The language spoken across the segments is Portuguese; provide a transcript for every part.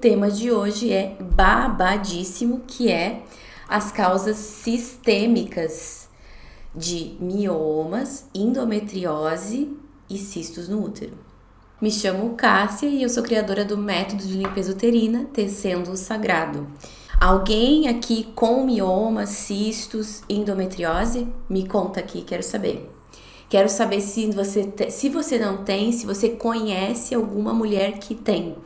tema de hoje é babadíssimo, que é as causas sistêmicas de miomas, endometriose e cistos no útero. Me chamo Cássia e eu sou criadora do método de limpeza uterina Tecendo o Sagrado. Alguém aqui com miomas, cistos, endometriose? Me conta aqui, quero saber. Quero saber se você não tem, se você conhece alguma mulher que tem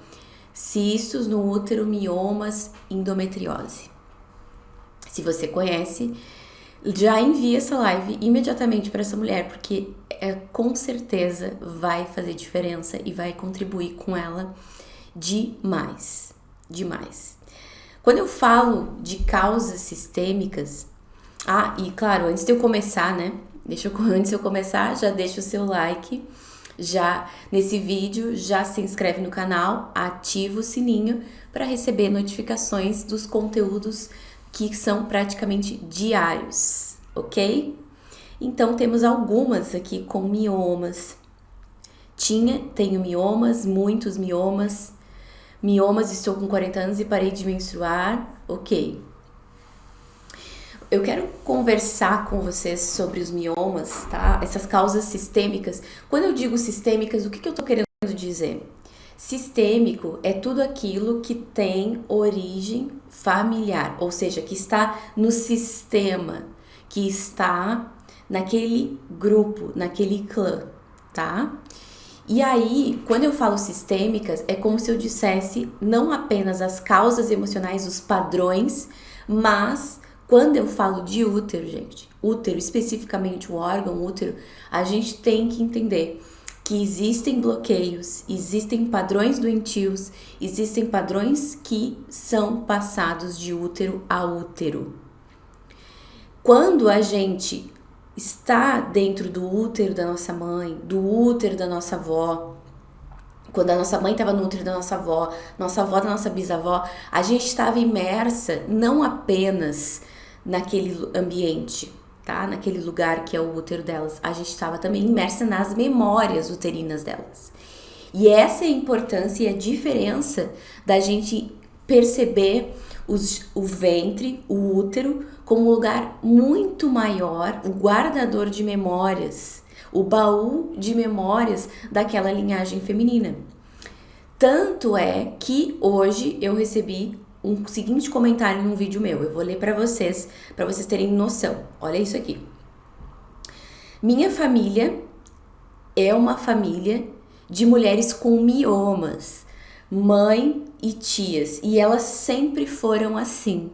cistos no útero, miomas, endometriose. Se você conhece, já envia essa live imediatamente para essa mulher, porque com certeza vai fazer diferença e vai contribuir com ela demais, demais. Quando eu falo de causas sistêmicas, e claro, antes de eu começar, né? Antes de eu começar, já deixa o seu like, já nesse vídeo, já se inscreve no canal, ativa o sininho para receber notificações dos conteúdos que são praticamente diários, ok? Então, temos algumas aqui com miomas. Tenho miomas, muitos miomas. Miomas, estou com 40 anos e parei de menstruar, ok. Eu quero conversar com vocês sobre os miomas, tá? Essas causas sistêmicas. Quando eu digo sistêmicas, o que eu tô querendo dizer? Sistêmico é tudo aquilo que tem origem familiar, ou seja, que está no sistema, que está naquele grupo, naquele clã, tá? E aí, quando eu falo sistêmicas, é como se eu dissesse não apenas as causas emocionais, os padrões, mas quando eu falo de útero, gente, útero, especificamente o órgão útero, a gente tem que entender que existem bloqueios, existem padrões doentios, existem padrões que são passados de útero a útero. Quando a gente está dentro do útero da nossa mãe, do útero da nossa avó, quando a nossa mãe estava no útero da nossa avó da nossa bisavó, a gente estava imersa não apenas naquele ambiente, tá? Naquele lugar que é o útero delas, a gente estava também imersa nas memórias uterinas delas. E essa é a importância e a diferença da gente perceber o ventre, o útero, como um lugar muito maior, o guardador de memórias, o baú de memórias daquela linhagem feminina. Tanto é que hoje eu recebi um seguinte comentário num vídeo meu. Eu vou ler para vocês terem noção. Olha isso aqui. Minha família é uma família de mulheres com miomas, mãe e tias, e elas sempre foram assim.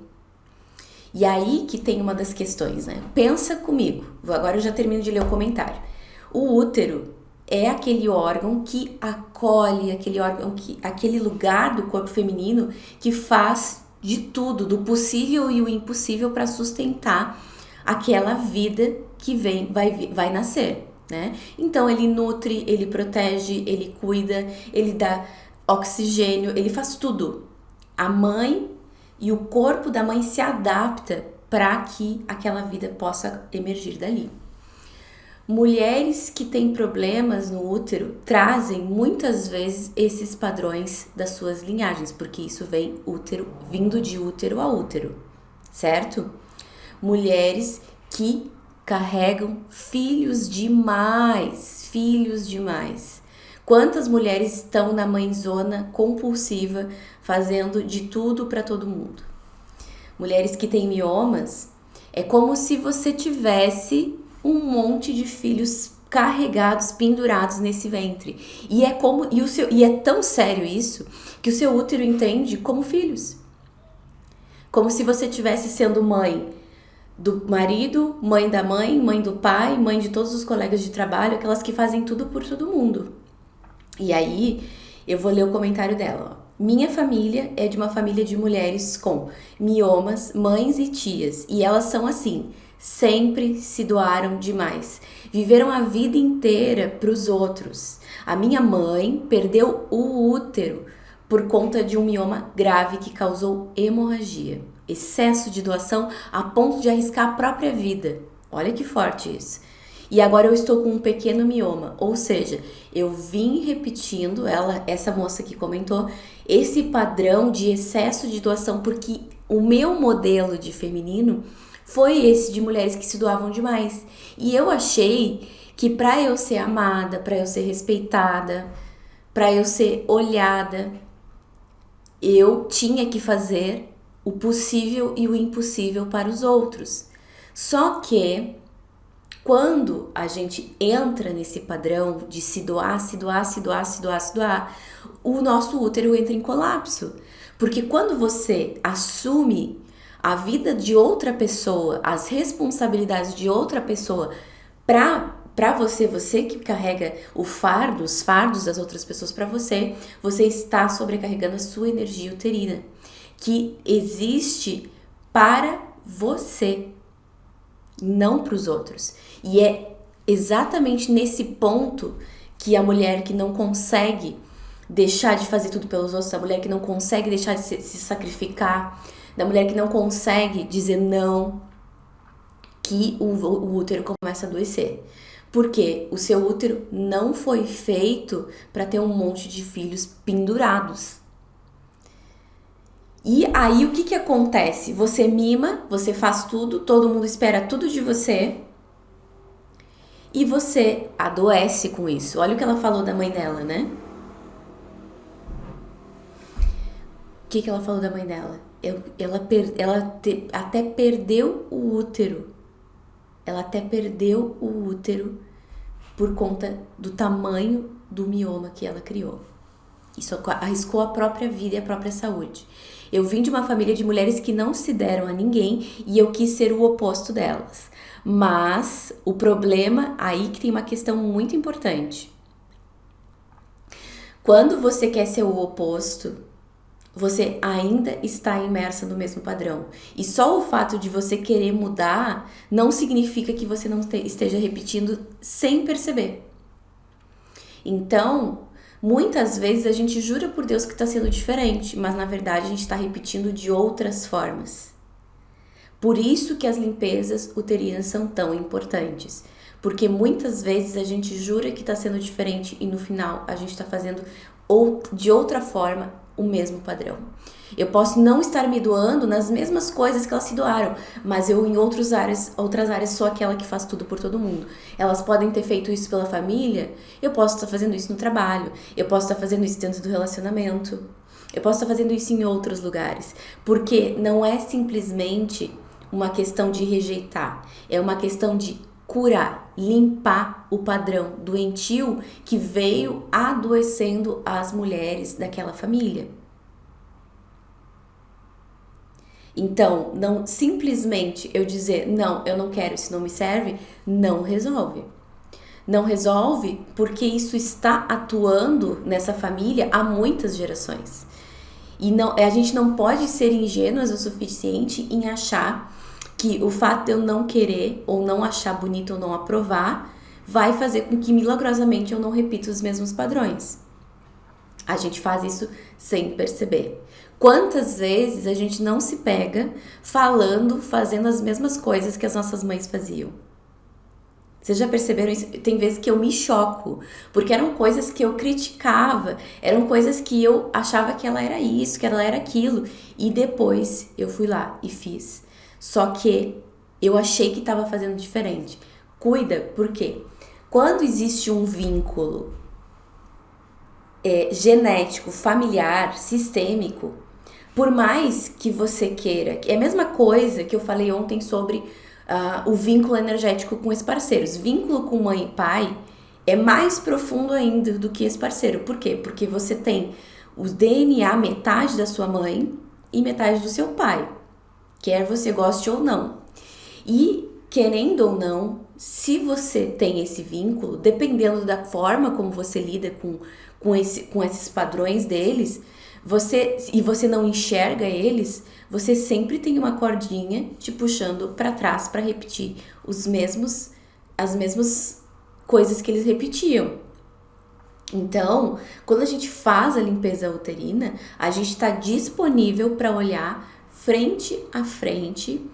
E aí que tem uma das questões, né? Pensa comigo. Agora eu já termino de ler o comentário. O útero é aquele órgão que acolhe, aquele lugar do corpo feminino que faz de tudo, do possível e o impossível para sustentar aquela vida que vai nascer, né? Então ele nutre, ele protege, ele cuida, ele dá oxigênio, ele faz tudo. A mãe e o corpo da mãe se adapta para que aquela vida possa emergir dali. Mulheres que têm problemas no útero trazem muitas vezes esses padrões das suas linhagens, porque isso vem vindo de útero a útero, certo? Mulheres que carregam filhos demais. Quantas mulheres estão na mãezona compulsiva, fazendo de tudo para todo mundo? Mulheres que têm miomas, é como se você tivesse um monte de filhos carregados, pendurados nesse ventre. E é tão sério isso que o seu útero entende como filhos. Como se você estivesse sendo mãe do marido, mãe da mãe do pai, mãe de todos os colegas de trabalho, aquelas que fazem tudo por todo mundo. E aí, eu vou ler o comentário dela, ó. Minha família é de uma família de mulheres com miomas, mães e tias. E elas são assim, sempre se doaram demais. Viveram a vida inteira para os outros. A minha mãe perdeu o útero por conta de um mioma grave que causou hemorragia. Excesso de doação a ponto de arriscar a própria vida. Olha que forte isso. e agora eu estou com um pequeno mioma. Ou seja, eu vim repetindo, essa moça que comentou, esse padrão de excesso de doação, porque o meu modelo de feminino foi esse de mulheres que se doavam demais. E eu achei que para eu ser amada, para eu ser respeitada, para eu ser olhada, eu tinha que fazer o possível e o impossível para os outros. Só que quando a gente entra nesse padrão de se doar, o nosso útero entra em colapso. Porque quando você assume a vida de outra pessoa, as responsabilidades de outra pessoa para você que carrega os fardos das outras pessoas para você, você está sobrecarregando a sua energia uterina, que existe para você, não para os outros. E é exatamente nesse ponto que a mulher que não consegue deixar de fazer tudo pelos outros, a mulher que não consegue deixar de se sacrificar, da mulher que não consegue dizer não, que o útero começa a adoecer. Porque o seu útero não foi feito para ter um monte de filhos pendurados. E aí o que acontece? Você mima, você faz tudo, todo mundo espera tudo de você e você adoece com isso. Olha o que ela falou da mãe dela, né? O que ela falou da mãe dela? Ela até perdeu o útero. Ela até perdeu o útero por conta do tamanho do mioma que ela criou. Isso arriscou a própria vida e a própria saúde. Eu vim de uma família de mulheres que não se deram a ninguém e eu quis ser o oposto delas. Mas o problema, aí que tem uma questão muito importante. Quando você quer ser o oposto, você ainda está imersa no mesmo padrão. E só o fato de você querer mudar não significa que você não esteja repetindo sem perceber. Então, muitas vezes a gente jura por Deus que está sendo diferente, mas na verdade a gente está repetindo de outras formas. Por isso que as limpezas uterinas são tão importantes. Porque muitas vezes a gente jura que está sendo diferente e no final a gente está fazendo de outra forma o mesmo padrão. Eu posso não estar me doando nas mesmas coisas que elas se doaram, mas eu em outras áreas sou aquela que faz tudo por todo mundo. Elas podem ter feito isso pela família, eu posso estar fazendo isso no trabalho, eu posso estar fazendo isso dentro do relacionamento, eu posso estar fazendo isso em outros lugares, porque não é simplesmente uma questão de rejeitar, é uma questão de curar, limpar o padrão doentio que veio adoecendo as mulheres daquela família. Então, não simplesmente eu dizer, não, eu não quero, isso não me serve, não resolve. Não resolve porque isso está atuando nessa família há muitas gerações. E a gente não pode ser ingênuas o suficiente em achar que o fato de eu não querer, ou não achar bonito, ou não aprovar, vai fazer com que milagrosamente eu não repita os mesmos padrões. A gente faz isso sem perceber. Quantas vezes a gente não se pega fazendo as mesmas coisas que as nossas mães faziam? Vocês já perceberam isso? Tem vezes que eu me choco, porque eram coisas que eu criticava, eram coisas que eu achava que ela era isso, que ela era aquilo, e depois eu fui lá e fiz. Só que eu achei que estava fazendo diferente. Cuida, por quê? Quando existe um vínculo genético, familiar, sistêmico, por mais que você queira, é a mesma coisa que eu falei ontem sobre o vínculo energético com esse parceiro. O vínculo com mãe e pai é mais profundo ainda do que esse parceiro. Por quê? Porque você tem o DNA, metade da sua mãe e metade do seu pai. Quer você goste ou não. E, querendo ou não, se você tem esse vínculo, dependendo da forma como você lida com esses padrões deles, você não enxerga eles, você sempre tem uma cordinha te puxando para trás para repetir as mesmas coisas que eles repetiam. Então, quando a gente faz a limpeza uterina, a gente está disponível para olhar frente a frente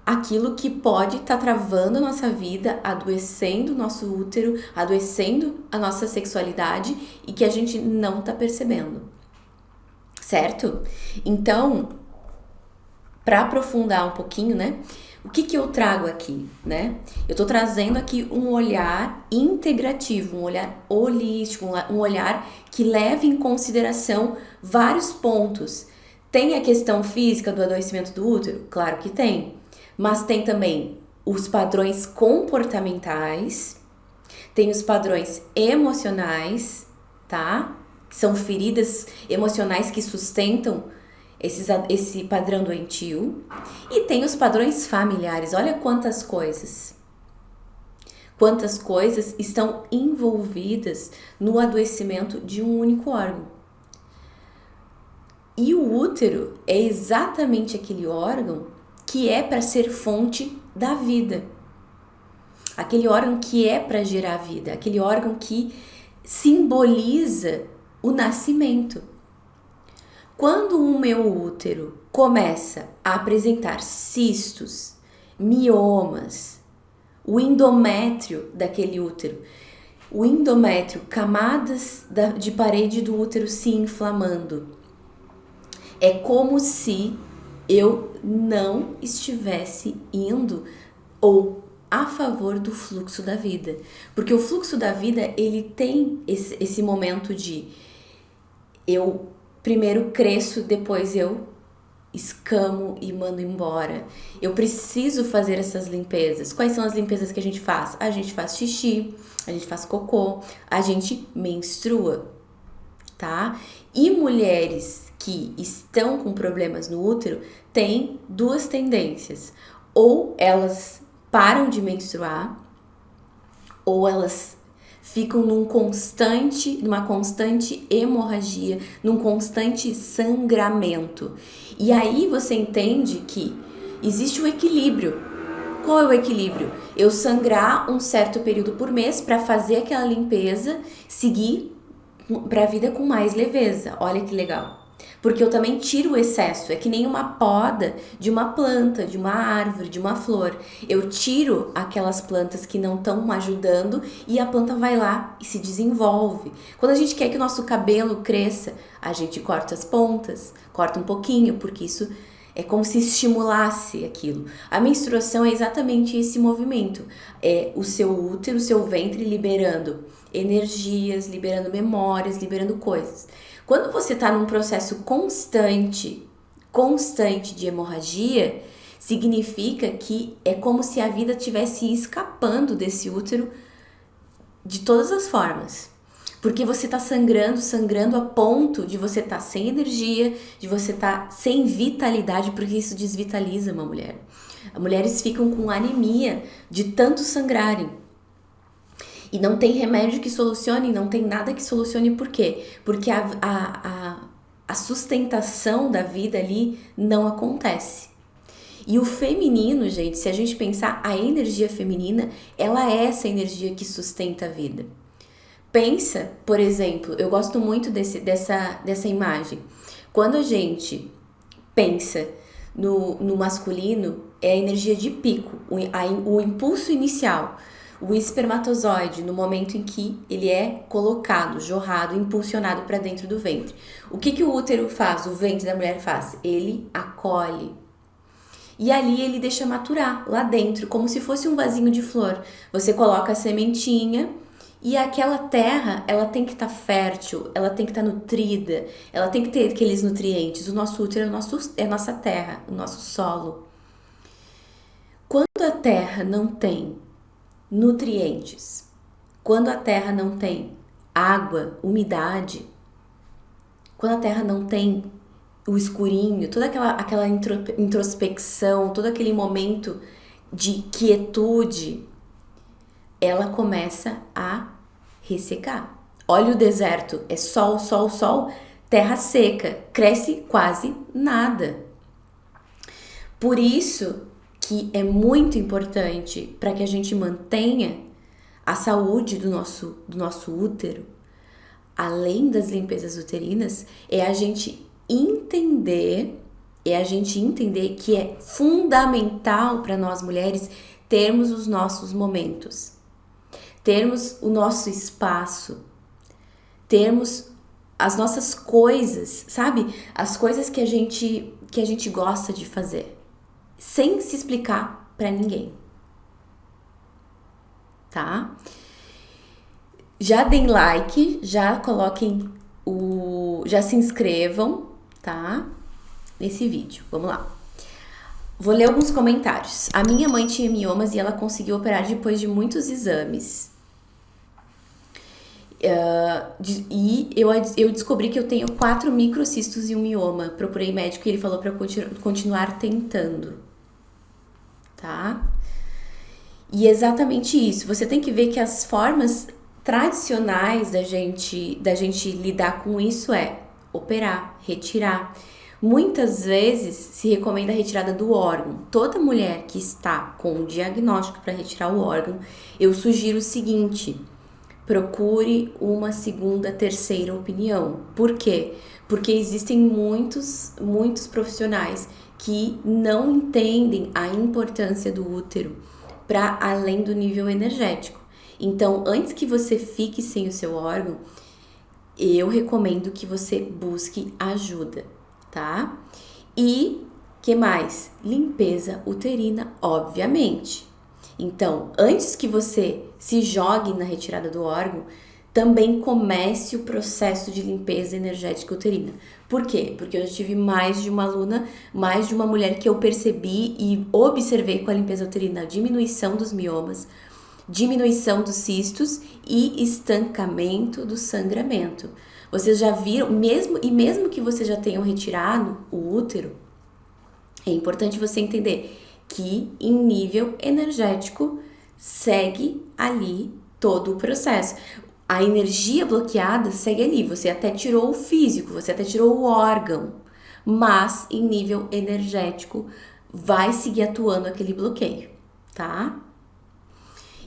aquilo que pode estar travando a nossa vida, adoecendo o nosso útero, adoecendo a nossa sexualidade e que a gente não tá percebendo, certo? Então, para aprofundar um pouquinho, né? O que eu trago aqui, né? Eu tô trazendo aqui um olhar integrativo, um olhar holístico, um olhar que leve em consideração vários pontos. Tem a questão física do adoecimento do útero? Claro que tem. Mas tem também os padrões comportamentais, tem os padrões emocionais, tá? Que são feridas emocionais que sustentam esse padrão doentio. E tem os padrões familiares. Olha quantas coisas. Quantas coisas estão envolvidas no adoecimento de um único órgão. E o útero é exatamente aquele órgão que é para ser fonte da vida. Aquele órgão que é para gerar vida. Aquele órgão que simboliza o nascimento. Quando o meu útero começa a apresentar cistos, miomas, o endométrio daquele útero, o endométrio, camadas de parede do útero se inflamando, é como se eu não estivesse indo ou a favor do fluxo da vida. Porque o fluxo da vida, ele tem esse momento de eu primeiro cresço, depois eu escamo e mando embora. Eu preciso fazer essas limpezas. Quais são as limpezas que a gente faz? A gente faz xixi, a gente faz cocô, a gente menstrua, tá? E mulheres que estão com problemas no útero têm duas tendências. Ou elas param de menstruar, ou elas ficam numa constante hemorragia, num constante sangramento. E aí você entende que existe o equilíbrio. Qual é o equilíbrio? Eu sangrar um certo período por mês para fazer aquela limpeza, seguir para a vida com mais leveza. Olha que legal. Porque eu também tiro o excesso, é que nem uma poda de uma planta, de uma árvore, de uma flor. Eu tiro aquelas plantas que não estão ajudando e a planta vai lá e se desenvolve. Quando a gente quer que o nosso cabelo cresça, a gente corta as pontas, corta um pouquinho, porque isso é como se estimulasse aquilo. A menstruação é exatamente esse movimento. É o seu útero, o seu ventre liberando energias, liberando memórias, liberando coisas. Quando você está num processo constante de hemorragia, significa que é como se a vida estivesse escapando desse útero de todas as formas. Porque você está sangrando a ponto de você estar sem energia, de você estar sem vitalidade, porque isso desvitaliza uma mulher. As mulheres ficam com anemia de tanto sangrarem. E não tem remédio que solucione, não tem nada que solucione. Por quê? Porque a sustentação da vida ali não acontece. E o feminino, gente, se a gente pensar, a energia feminina, ela é essa energia que sustenta a vida. Pensa, por exemplo, eu gosto muito dessa imagem. Quando a gente pensa no masculino, é a energia de pico, o impulso inicial. O espermatozoide, no momento em que ele é colocado, jorrado, impulsionado para dentro do ventre. O que o útero faz, o ventre da mulher faz? Ele acolhe. E ali ele deixa maturar, lá dentro, como se fosse um vasinho de flor. Você coloca a sementinha e aquela terra, ela tem que estar fértil, ela tem que estar nutrida, ela tem que ter aqueles nutrientes. O nosso útero é a nossa terra, o nosso solo. Quando a terra não tem nutrientes, quando a terra não tem água, umidade, quando a terra não tem o escurinho, toda aquela introspecção, todo aquele momento de quietude, ela começa a ressecar. Olha o deserto, é sol, sol, sol, terra seca, cresce quase nada. Por isso que é muito importante para que a gente mantenha a saúde do nosso útero, além das limpezas uterinas, é a gente entender é a gente entender que é fundamental para nós mulheres termos os nossos momentos, termos o nosso espaço, termos as nossas coisas, sabe? As coisas que a gente gosta de fazer, sem se explicar para ninguém, tá? Já deem like, já coloquem já se inscrevam, tá? Nesse vídeo. Vamos lá. Vou ler alguns comentários. A minha mãe tinha miomas e ela conseguiu operar depois de muitos exames. E eu descobri que eu tenho 4 microcistos e um mioma. Procurei médico e ele falou para continuar tentando. Tá? E exatamente isso. Você tem que ver que as formas tradicionais da gente lidar com isso é operar, retirar. Muitas vezes se recomenda a retirada do órgão. Toda mulher que está com um diagnóstico para retirar o órgão, eu sugiro o seguinte: procure uma segunda, terceira opinião. Por quê? Porque existem muitos profissionais que não entendem a importância do útero para além do nível energético. Então, antes que você fique sem o seu órgão, eu recomendo que você busque ajuda, tá? E, que mais? Limpeza uterina, obviamente. Então, antes que você se jogue na retirada do órgão, também comece o processo de limpeza energética uterina. Por quê? Porque eu já tive mais de uma aluna, mais de uma mulher que eu percebi e observei com a limpeza uterina a diminuição dos miomas, diminuição dos cistos e estancamento do sangramento. Vocês já viram, mesmo que vocês já tenham retirado o útero, é importante você entender que em nível energético segue ali todo o processo. A energia bloqueada segue ali, você até tirou o físico, você até tirou o órgão, mas em nível energético vai seguir atuando aquele bloqueio, tá?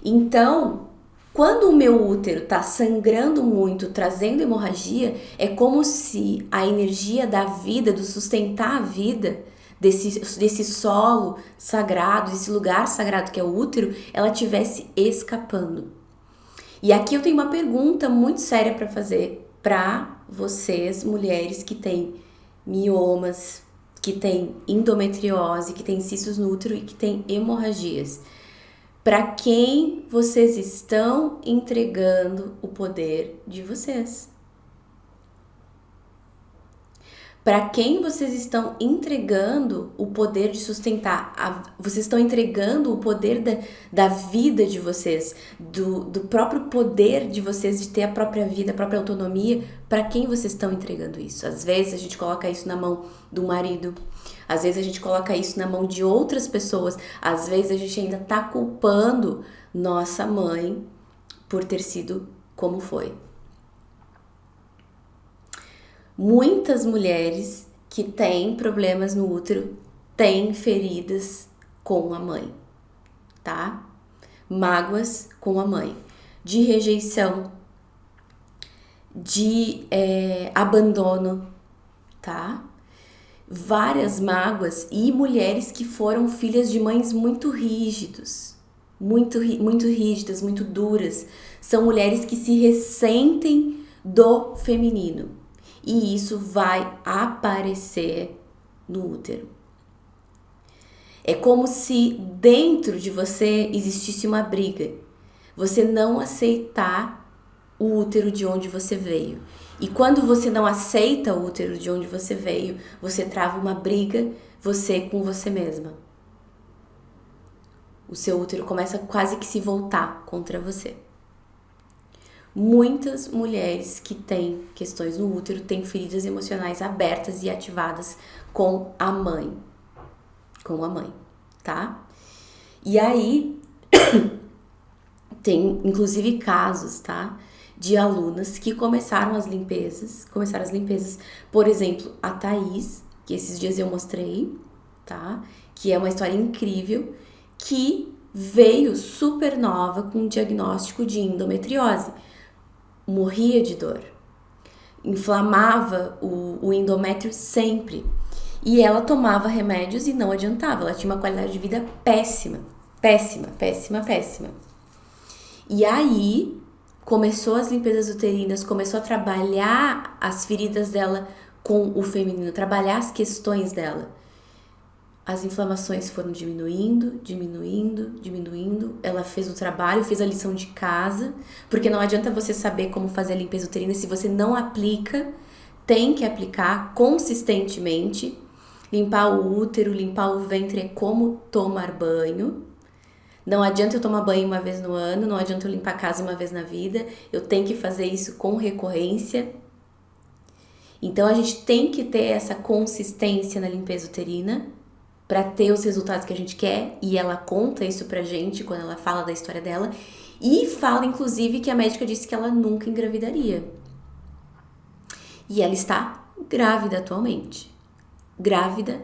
Então, quando o meu útero tá sangrando muito, trazendo hemorragia, é como se a energia da vida, do sustentar a vida, desse solo sagrado, desse lugar sagrado que é o útero, ela estivesse escapando. E aqui eu tenho uma pergunta muito séria para fazer para vocês, mulheres que têm miomas, que têm endometriose, que têm cistos no útero e que têm hemorragias. Para quem vocês estão entregando o poder de vocês? Para quem vocês estão entregando o poder de sustentar? Vocês estão entregando o poder da vida de vocês, do próprio poder de vocês de ter a própria vida, a própria autonomia. Para quem vocês estão entregando isso? Às vezes a gente coloca isso na mão do marido, às vezes a gente coloca isso na mão de outras pessoas, às vezes a gente ainda tá culpando nossa mãe por ter sido como foi. Muitas mulheres que têm problemas no útero têm feridas com a mãe, tá? Mágoas com a mãe, de rejeição, de abandono, tá? Várias mágoas e mulheres que foram filhas de mães muito rígidas, muito rígidas, muito duras. São mulheres que se ressentem do feminino. E isso vai aparecer no útero. É como se dentro de você existisse uma briga. Você não aceitar o útero de onde você veio. E quando você não aceita o útero de onde você veio, você trava uma briga, você com você mesma. O seu útero começa quase que se voltar contra você. Muitas mulheres que têm questões no útero têm feridas emocionais abertas e ativadas com a mãe. Com a mãe, tá? E aí, tem inclusive casos, tá? De alunas que começaram as limpezas. Por exemplo, a Thaís, que esses dias eu mostrei, tá? Que é uma história incrível, que veio super nova com um diagnóstico de endometriose. Morria de dor, inflamava o endométrio sempre. E ela tomava remédios e não adiantava. Ela tinha uma qualidade de vida péssima. Péssima, péssima, péssima. E aí, começou as limpezas uterinas, começou a trabalhar as feridas dela com o feminino, trabalhar as questões dela. As inflamações foram diminuindo, diminuindo, diminuindo. Ela fez o trabalho, fez a lição de casa, porque não adianta você saber como fazer a limpeza uterina se você não aplica. Tem que aplicar consistentemente. Limpar o útero, limpar o ventre é como tomar banho. Não adianta eu tomar banho uma vez no ano, não adianta eu limpar a casa uma vez na vida. Eu tenho que fazer isso com recorrência. Então a gente tem que ter essa consistência na limpeza uterina para ter os resultados que a gente quer, e ela conta isso pra gente quando ela fala da história dela, e fala inclusive que a médica disse que ela nunca engravidaria. E ela está grávida atualmente. Grávida,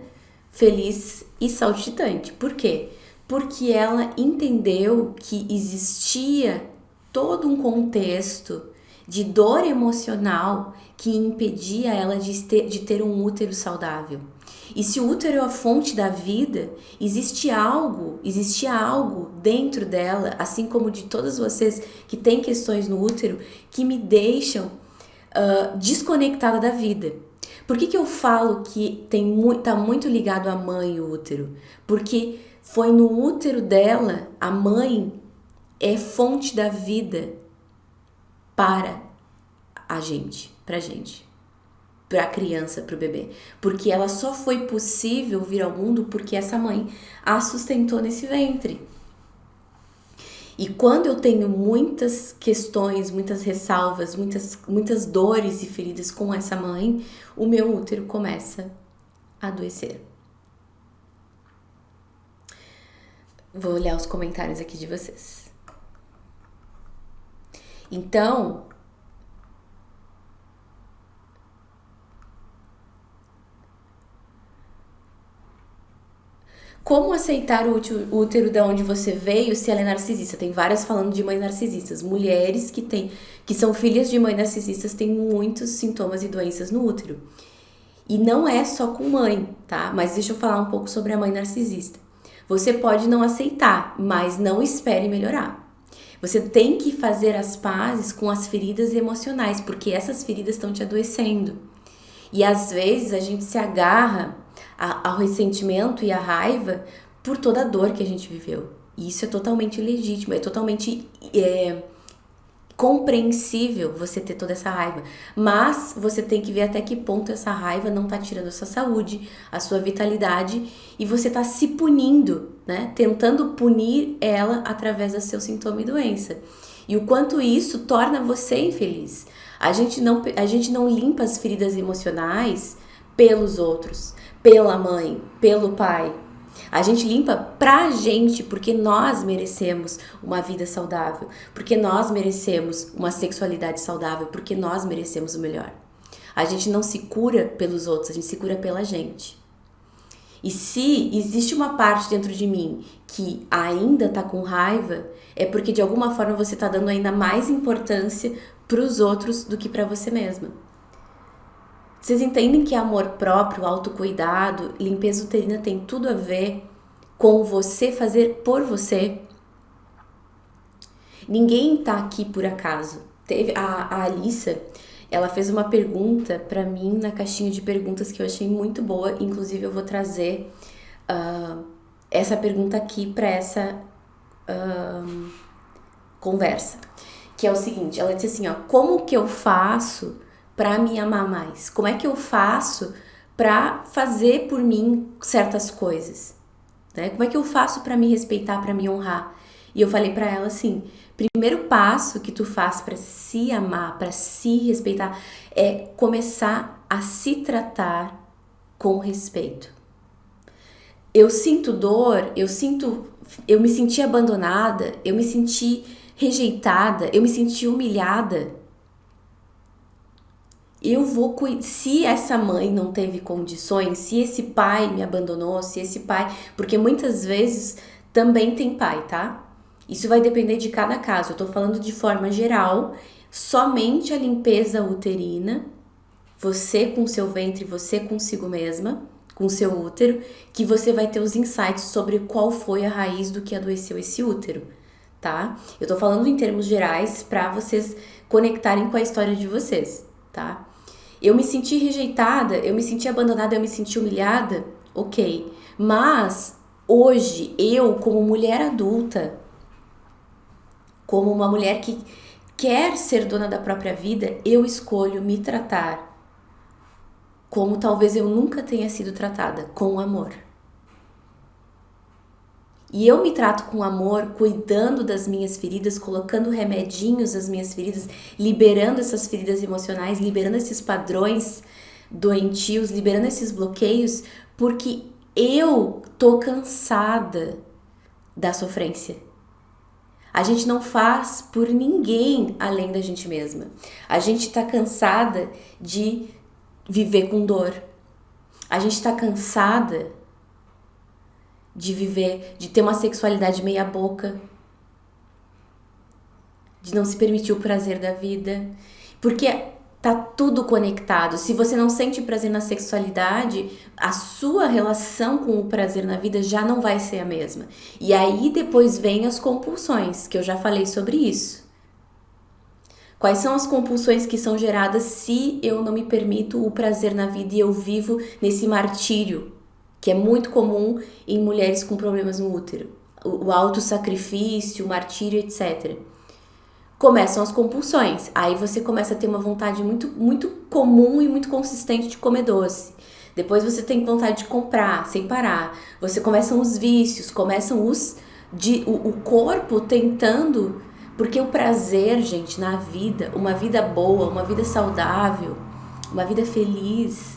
feliz e saltitante. Por quê? Porque ela entendeu que existia todo um contexto de dor emocional que impedia ela de ter um útero saudável. E se o útero é a fonte da vida, existia algo dentro dela, assim como de todas vocês que têm questões no útero, que me deixam desconectada da vida. Por que eu falo que tá muito ligado à mãe e o útero? Porque foi no útero dela, a mãe é fonte da vida para a gente, pra gente. Para a criança, para o bebê, porque ela só foi possível vir ao mundo porque essa mãe a sustentou nesse ventre. E quando eu tenho muitas questões, muitas ressalvas, muitas dores e feridas com essa mãe, o meu útero começa a adoecer. Vou olhar os comentários aqui de vocês. Então, como aceitar o útero de onde você veio se ela é narcisista? Tem várias falando de mães narcisistas. Mulheres que são filhas de mães narcisistas têm muitos sintomas e doenças no útero. E não é só com mãe, tá? Mas deixa eu falar um pouco sobre a mãe narcisista. Você pode não aceitar, mas não espere melhorar. Você tem que fazer as pazes com as feridas emocionais, porque essas feridas estão te adoecendo. E às vezes a gente se agarra ao ressentimento e à raiva por toda a dor que a gente viveu. E isso é totalmente legítimo, é totalmente compreensível você ter toda essa raiva. Mas você tem que ver até que ponto essa raiva não tá tirando a sua saúde, a sua vitalidade, e você tá se punindo, né? Tentando punir ela através do seu sintoma e doença. E o quanto isso torna você infeliz. A gente não limpa as feridas emocionais pelos outros, pela mãe, pelo pai. A gente limpa pra gente, porque nós merecemos uma vida saudável, porque nós merecemos uma sexualidade saudável, porque nós merecemos o melhor. A gente não se cura pelos outros, a gente se cura pela gente. E se existe uma parte dentro de mim que ainda tá com raiva, é porque de alguma forma você tá dando ainda mais importância pros outros do que pra você mesma. Vocês entendem que amor próprio, autocuidado, limpeza uterina tem tudo a ver com você fazer por você? Ninguém tá aqui por acaso. Teve a Alissa, ela fez uma pergunta pra mim na caixinha de perguntas que eu achei muito boa. Inclusive eu vou trazer essa pergunta aqui pra essa conversa. Que é o seguinte, ela disse assim, ó, como que eu faço pra me amar mais? Como é que eu faço pra fazer por mim certas coisas? Né? Como é que eu faço pra me respeitar, pra me honrar? E eu falei pra ela assim, primeiro passo que tu faz pra se amar, pra se respeitar, é começar a se tratar com respeito. Eu sinto dor, eu me senti abandonada, eu me senti rejeitada, eu me senti humilhada. Se essa mãe não teve condições, se esse pai me abandonou, porque muitas vezes também tem pai, tá? Isso vai depender de cada caso. Eu tô falando de forma geral, somente a limpeza uterina, você com seu ventre, você consigo mesma, com o seu útero, que você vai ter os insights sobre qual foi a raiz do que adoeceu esse útero, tá? Eu tô falando em termos gerais para vocês conectarem com a história de vocês, tá? Eu me senti rejeitada, eu me senti abandonada, eu me senti humilhada, ok. Mas hoje, eu, como mulher adulta, como uma mulher que quer ser dona da própria vida, eu escolho me tratar como talvez eu nunca tenha sido tratada, com amor. E eu me trato com amor, cuidando das minhas feridas, colocando remedinhos nas minhas feridas, liberando essas feridas emocionais, liberando esses padrões doentios, liberando esses bloqueios, porque eu tô cansada da sofrência. A gente não faz por ninguém além da gente mesma. A gente tá cansada de viver com dor. A gente tá cansada de viver, de ter uma sexualidade meia boca, de não se permitir o prazer da vida, porque tá tudo conectado. Se você não sente prazer na sexualidade, a sua relação com o prazer na vida já não vai ser a mesma. E aí depois vem as compulsões, que eu já falei sobre isso. Quais são as compulsões que são geradas se eu não me permito o prazer na vida e eu vivo nesse martírio, que é muito comum em mulheres com problemas no útero? O autossacrifício, o martírio, etc. Começam as compulsões. Aí você começa a ter uma vontade muito comum e muito consistente de comer doce. Depois você tem vontade de comprar sem parar. Você começam os vícios, começam o corpo tentando. Porque o prazer, gente, na vida, uma vida boa, uma vida saudável, uma vida feliz,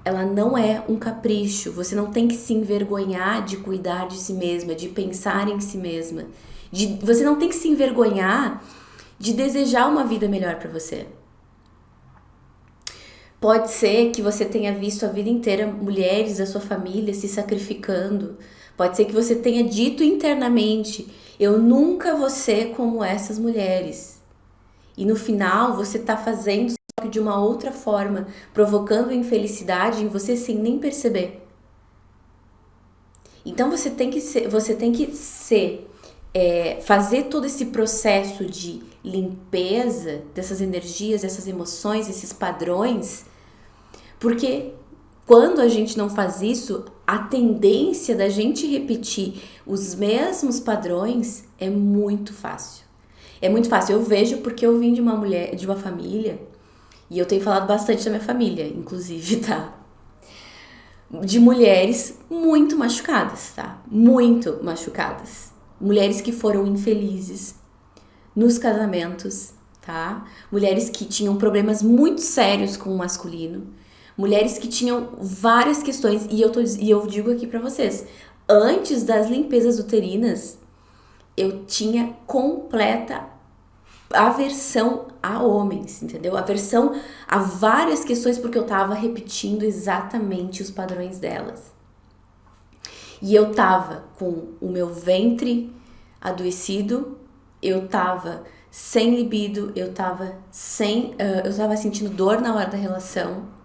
ela não é um capricho. Você não tem que se envergonhar de cuidar de si mesma, de pensar em si mesma. Você não tem que se envergonhar de desejar uma vida melhor para você. Pode ser que você tenha visto a vida inteira mulheres da sua família se sacrificando. Pode ser que você tenha dito internamente: eu nunca vou ser como essas mulheres. E no final você está fazendo de uma outra forma, provocando infelicidade em você sem nem perceber. Então você tem que fazer todo esse processo de limpeza dessas energias, dessas emoções, esses padrões, porque quando a gente não faz isso, a tendência da gente repetir os mesmos padrões é muito fácil. É muito fácil. Eu vejo porque eu vim de uma família, e eu tenho falado bastante da minha família, inclusive, tá? De mulheres muito machucadas, tá? Muito machucadas. Mulheres que foram infelizes nos casamentos, tá? Mulheres que tinham problemas muito sérios com o masculino. Mulheres que tinham várias questões. E eu digo aqui pra vocês, antes das limpezas uterinas, eu tinha completa aversão a homens, entendeu? Aversão a várias questões, porque eu tava repetindo exatamente os padrões delas. E eu tava com o meu ventre adoecido, eu tava sem libido, eu tava sentindo dor na hora da relação,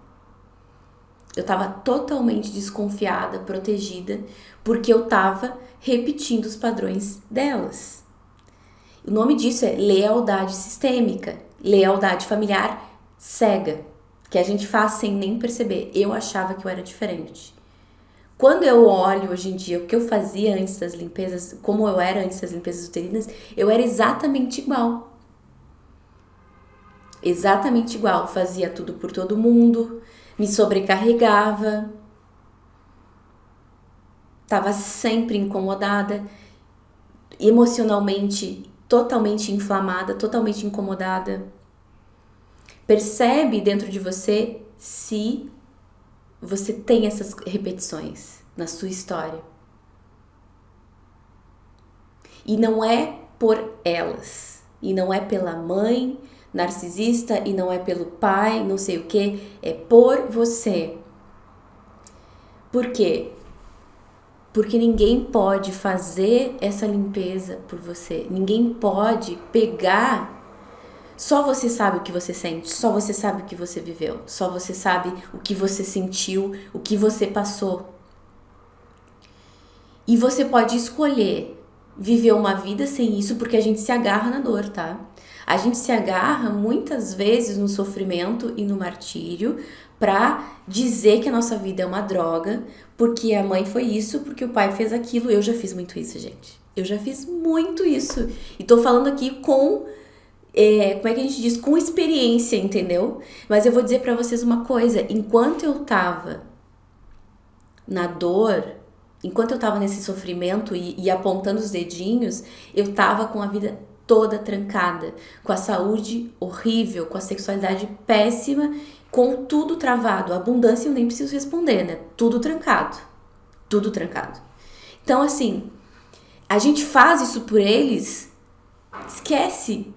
eu tava totalmente desconfiada, protegida, porque eu tava repetindo os padrões delas. O nome disso é lealdade sistêmica, lealdade familiar cega, que a gente faz sem nem perceber. Eu achava que eu era diferente. Quando eu olho hoje em dia o que eu fazia antes das limpezas, como eu era antes das limpezas uterinas, eu era exatamente igual. Exatamente igual. Fazia tudo por todo mundo, me sobrecarregava, estava sempre incomodada, emocionalmente totalmente inflamada, totalmente incomodada. Percebe dentro de você se você tem essas repetições na sua história. E não é por elas, e não é pela mãe narcisista, e não é pelo pai, não sei o que, é por você. Por quê? Porque ninguém pode fazer essa limpeza por você. Ninguém pode pegar Só você sabe o que você sente, só você sabe o que você viveu, só você sabe o que você sentiu, o que você passou. E você pode escolher viver uma vida sem isso, porque a gente se agarra na dor, tá? A gente se agarra muitas vezes no sofrimento e no martírio pra dizer que a nossa vida é uma droga, porque a mãe foi isso, porque o pai fez aquilo. Eu já fiz muito isso, gente. Eu já fiz muito isso. E tô falando aqui com, como é que a gente diz? Com experiência, entendeu? Mas eu vou dizer pra vocês uma coisa. Enquanto eu tava na dor, enquanto eu tava nesse sofrimento e apontando os dedinhos, eu tava com a vida toda trancada, com a saúde horrível, com a sexualidade péssima, com tudo travado. A abundância eu nem preciso responder, né? Tudo trancado. Tudo trancado. Então, assim, a gente faz isso por eles, esquece.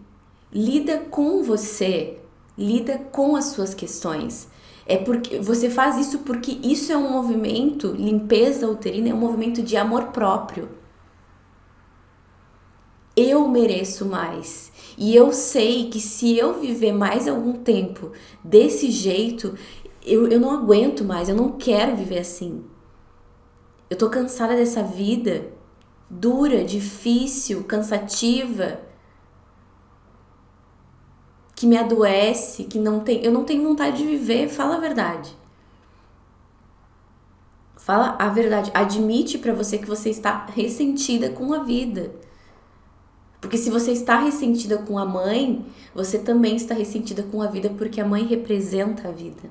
Lida com você, lida com as suas questões. É porque você faz isso porque isso é um movimento, limpeza uterina é um movimento de amor próprio. Eu mereço mais. E eu sei que se eu viver mais algum tempo desse jeito, eu não aguento mais, eu não quero viver assim. Eu tô cansada dessa vida dura, difícil, cansativa, que me adoece, que eu não tenho vontade de viver. Fala a verdade. Fala a verdade. Admite pra você que você está ressentida com a vida. Porque se você está ressentida com a mãe, você também está ressentida com a vida, porque a mãe representa a vida.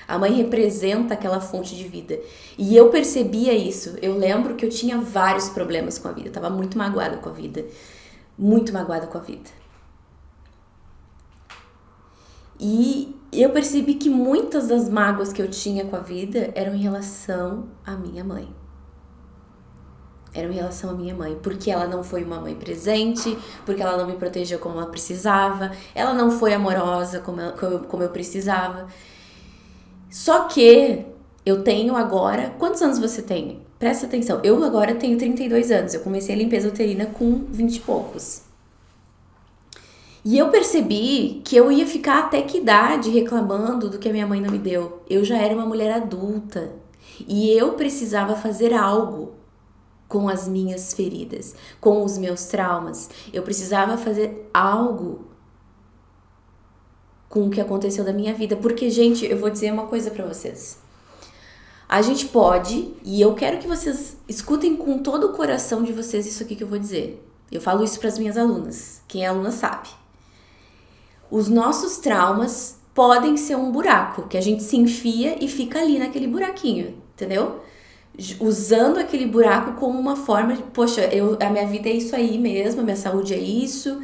A mãe representa aquela fonte de vida. E eu percebia isso. Eu lembro que eu tinha vários problemas com a vida. Eu estava muito magoada com a vida. Muito magoada com a vida. E eu percebi que muitas das mágoas que eu tinha com a vida eram em relação à minha mãe. Eram em relação à minha mãe, porque ela não foi uma mãe presente, porque ela não me protegeu como ela precisava, ela não foi amorosa como eu precisava. Só que eu tenho agora... Quantos anos você tem? Presta atenção, eu agora tenho 32 anos, eu comecei a limpeza uterina com 20 e poucos. E eu percebi que eu ia ficar até que idade reclamando do que a minha mãe não me deu. Eu já era uma mulher adulta e eu precisava fazer algo com as minhas feridas, com os meus traumas. Eu precisava fazer algo com o que aconteceu da minha vida. Porque, gente, eu vou dizer uma coisa pra vocês. A gente pode, e eu quero que vocês escutem com todo o coração de vocês isso aqui que eu vou dizer. Eu falo isso pras minhas alunas. Quem é aluna sabe. Os nossos traumas podem ser um buraco, que a gente se enfia e fica ali naquele buraquinho, entendeu? Usando aquele buraco como uma forma de, poxa, a minha vida é isso aí mesmo, a minha saúde é isso,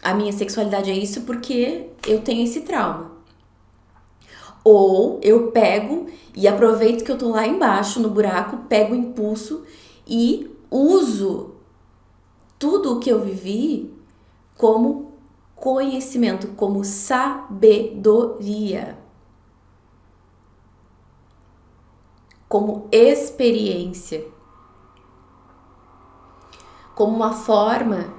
a minha sexualidade é isso, porque eu tenho esse trauma. Ou eu pego e aproveito que eu tô lá embaixo no buraco, pego o impulso e uso tudo o que eu vivi como conhecimento, como sabedoria. Como experiência, como uma forma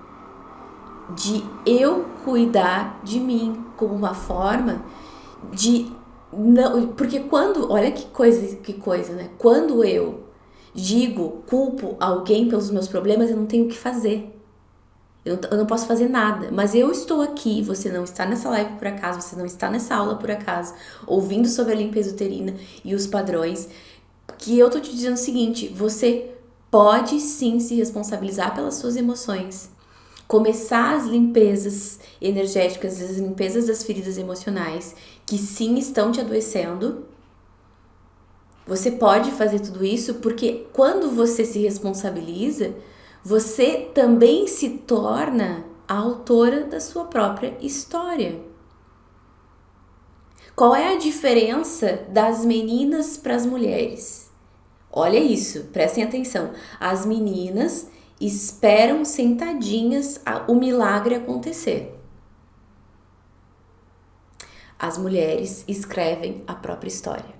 de eu cuidar de mim, como uma forma de não, porque quando, olha que coisa, né? Quando eu culpo alguém pelos meus problemas, eu não tenho o que fazer. Eu não posso fazer nada, mas eu estou aqui, você não está nessa live por acaso, você não está nessa aula por acaso, ouvindo sobre a limpeza uterina e os padrões, que eu tô te dizendo o seguinte, você pode sim se responsabilizar pelas suas emoções. Começar as limpezas energéticas, as limpezas das feridas emocionais, que sim estão te adoecendo. Você pode fazer tudo isso porque quando você se responsabiliza, você também se torna a autora da sua própria história. Qual é a diferença das meninas para as mulheres? Olha isso, prestem atenção. As meninas esperam sentadinhas o milagre acontecer. As mulheres escrevem a própria história.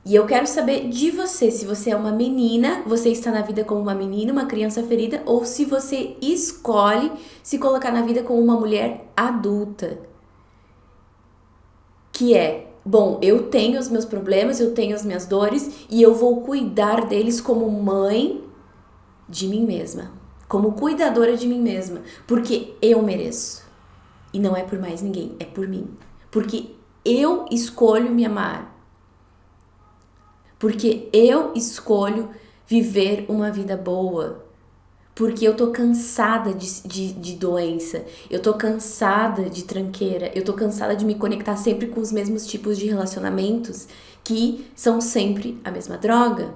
E eu quero saber de você, se você é uma menina, você está na vida como uma menina, uma criança ferida, ou se você escolhe se colocar na vida como uma mulher adulta. Que é, bom, eu tenho os meus problemas, eu tenho as minhas dores e eu vou cuidar deles como mãe de mim mesma, como cuidadora de mim mesma, porque eu mereço. E não é por mais ninguém, é por mim. Porque eu escolho me amar. Porque eu escolho viver uma vida boa. Porque eu tô cansada de doença. Eu tô cansada de tranqueira. Eu tô cansada de me conectar sempre com os mesmos tipos de relacionamentos que são sempre a mesma droga.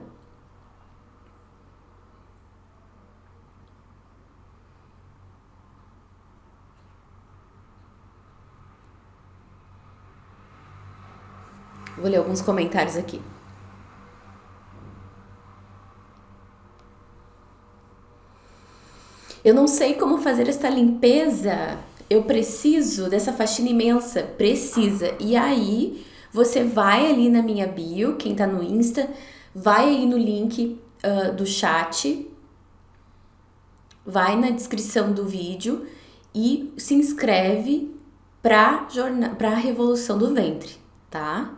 Vou ler alguns comentários aqui. Eu não sei como fazer esta limpeza. Eu preciso dessa faxina imensa. Precisa. E aí, você vai ali na minha bio, quem tá no Insta, vai aí no link do chat, vai na descrição do vídeo e se inscreve pra Revolução do Ventre, tá?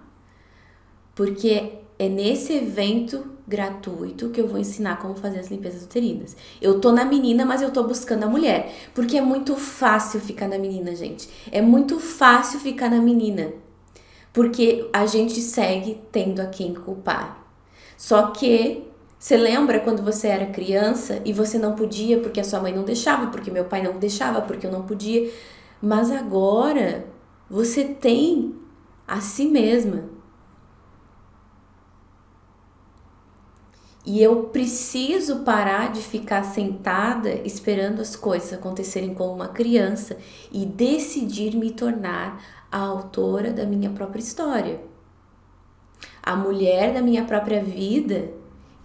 Porque é nesse evento gratuito que eu vou ensinar como fazer as limpezas uterinas. Eu tô na menina, mas eu tô buscando a mulher. Porque é muito fácil ficar na menina, gente. É muito fácil ficar na menina. Porque a gente segue tendo a quem culpar. Só que você lembra quando você era criança e você não podia porque a sua mãe não deixava, porque meu pai não deixava, porque eu não podia. Mas agora você tem a si mesma. E eu preciso parar de ficar sentada esperando as coisas acontecerem como uma criança e decidir me tornar a autora da minha própria história. A mulher da minha própria vida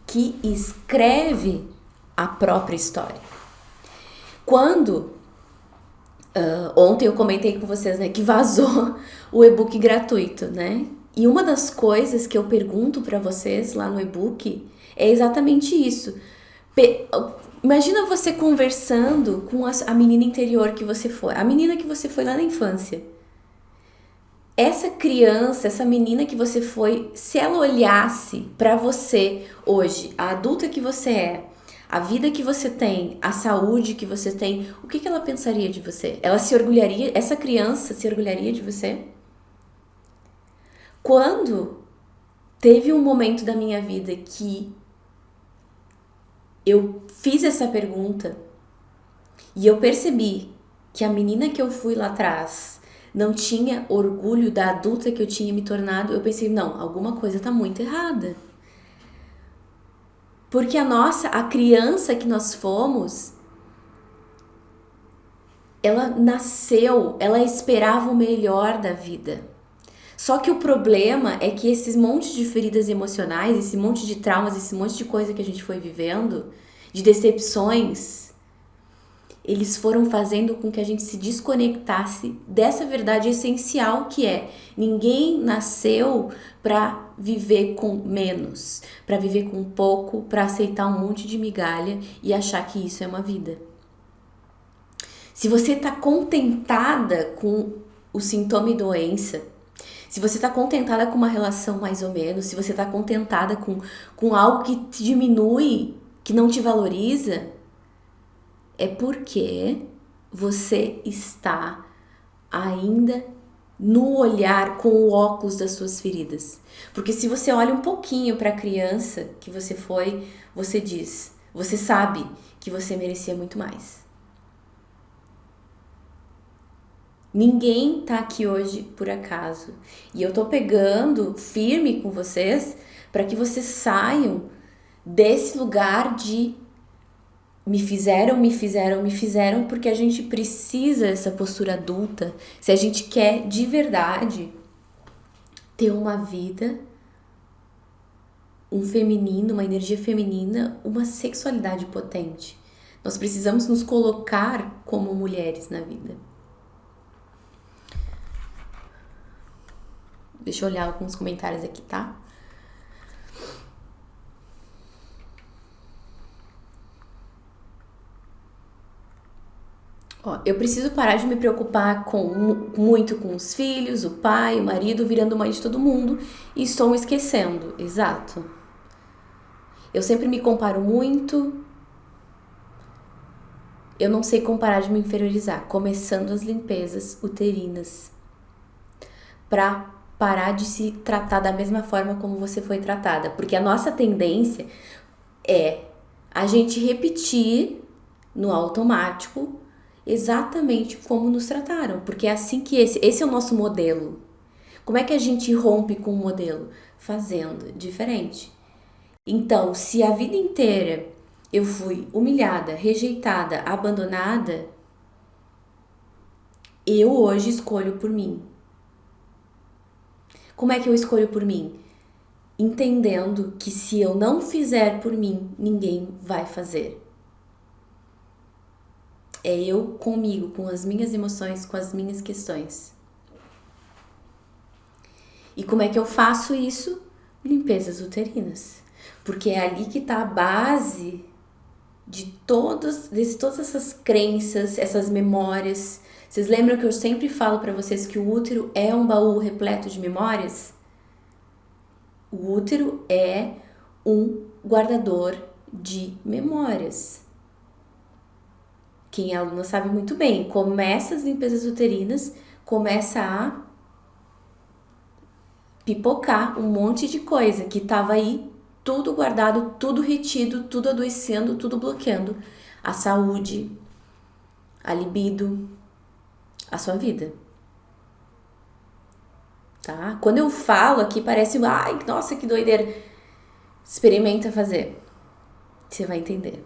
que escreve a própria história. Quando ontem eu comentei com vocês, né, que vazou o e-book gratuito, né? E uma das coisas que eu pergunto para vocês lá no e-book é exatamente isso. Imagina você conversando com a menina interior que você foi, a menina que você foi lá na infância. Essa criança, essa menina que você foi, se ela olhasse para você hoje, a adulta que você é, a vida que você tem, a saúde que você tem, o que ela pensaria de você? Ela se orgulharia, essa criança se orgulharia de você? Quando teve um momento da minha vida que eu fiz essa pergunta e eu percebi que a menina que eu fui lá atrás não tinha orgulho da adulta que eu tinha me tornado, eu pensei, não, alguma coisa tá muito errada. Porque a criança que nós fomos, ela nasceu, ela esperava o melhor da vida. Só que o problema é que esses monte de feridas emocionais, esse monte de traumas, esse monte de coisa que a gente foi vivendo, de decepções, eles foram fazendo com que a gente se desconectasse dessa verdade essencial que é: ninguém nasceu para viver com menos, para viver com pouco, para aceitar um monte de migalha e achar que isso é uma vida. Se você tá contentada com o sintoma e doença, se você tá contentada com uma relação mais ou menos, se você tá contentada com algo que te diminui, que não te valoriza, é porque você está ainda no olhar com o óculos das suas feridas. Porque se você olha um pouquinho para a criança que você foi, você diz, você sabe que você merecia muito mais. Ninguém tá aqui hoje por acaso. E eu tô pegando firme com vocês para que vocês saiam desse lugar de me fizeram, porque a gente precisa dessa postura adulta. Se a gente quer de verdade ter uma vida, um feminino, uma energia feminina, uma sexualidade potente. Nós precisamos nos colocar como mulheres na vida. Deixa eu olhar alguns comentários aqui, tá? Ó, eu preciso parar de me preocupar muito com os filhos, o pai, o marido, virando mãe de todo mundo e estou me esquecendo. Exato. Eu sempre me comparo muito. Eu não sei como parar de me inferiorizar, começando as limpezas uterinas, pra parar de se tratar da mesma forma como você foi tratada, porque a nossa tendência é a gente repetir no automático exatamente como nos trataram, porque é assim que esse é o nosso modelo. Como é que a gente rompe com o modelo? Fazendo diferente. Então, se a vida inteira eu fui humilhada, rejeitada, abandonada, eu hoje escolho por mim. Como é que eu escolho por mim? Entendendo que se eu não fizer por mim, ninguém vai fazer. É eu comigo, com as minhas emoções, com as minhas questões. E como é que eu faço isso? Limpezas uterinas. Porque é ali que está a base de todas essas crenças, essas memórias. Vocês lembram que eu sempre falo para vocês que o útero é um baú repleto de memórias? O útero é um guardador de memórias. Quem é aluna sabe muito bem. Começa as limpezas uterinas, começa a pipocar um monte de coisa que estava aí, tudo guardado, tudo retido, tudo adoecendo, tudo bloqueando a saúde, a libido, a sua vida. Tá? Quando eu falo aqui parece, ai, nossa, que doideira. Experimenta fazer. Você vai entender.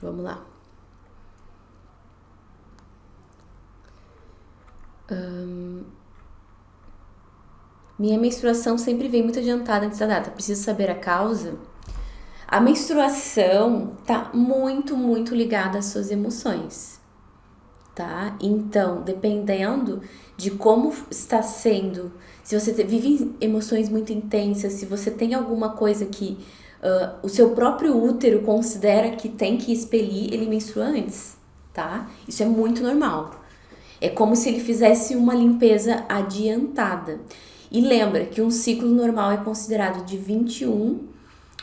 Vamos lá. Minha menstruação sempre vem muito adiantada antes da data. Preciso saber a causa? A menstruação tá muito, muito ligada às suas emoções, tá? Então, dependendo de como está sendo, se você vive emoções muito intensas, se você tem alguma coisa que o seu próprio útero considera que tem que expelir, ele menstrua antes, tá? Isso é muito normal. É como se ele fizesse uma limpeza adiantada. E lembra que um ciclo normal é considerado de 21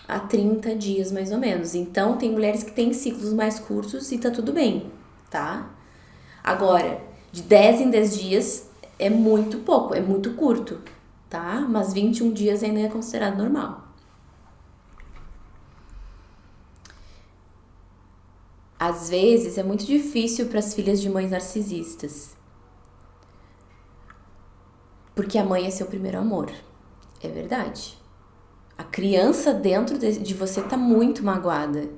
a 30 dias, mais ou menos. Então, tem mulheres que têm ciclos mais curtos e tá tudo bem, tá? Agora, de 10 em 10 dias é muito pouco, é muito curto, tá? Mas 21 dias ainda é considerado normal. Às vezes é muito difícil para as filhas de mães narcisistas, porque a mãe é seu primeiro amor. É verdade. A criança dentro de você tá muito magoada.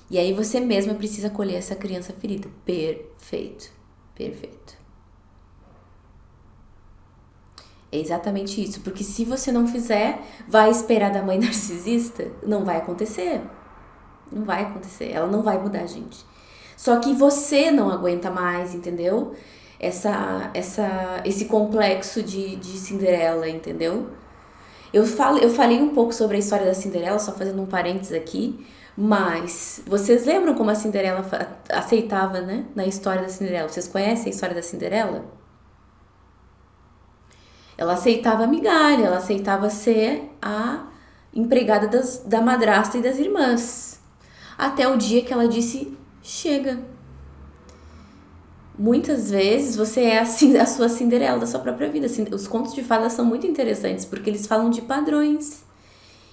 E aí você mesma precisa acolher essa criança ferida. Perfeito. Perfeito. É exatamente isso. Porque se você não fizer, vai esperar da mãe narcisista? Não vai acontecer. Não vai acontecer. Ela não vai mudar, gente. Só que você não aguenta mais, entendeu? Esse complexo de Cinderela, entendeu? Eu falei um pouco sobre a história da Cinderela, só fazendo um parênteses aqui, mas vocês lembram como a Cinderela aceitava, né, na história da Cinderela? Vocês conhecem a história da Cinderela? Ela aceitava a migalha, ela aceitava ser a empregada da madrasta e das irmãs. Até o dia que ela disse, chega. Muitas vezes você é a sua Cinderela da sua própria vida. Os contos de fadas são muito interessantes porque eles falam de padrões.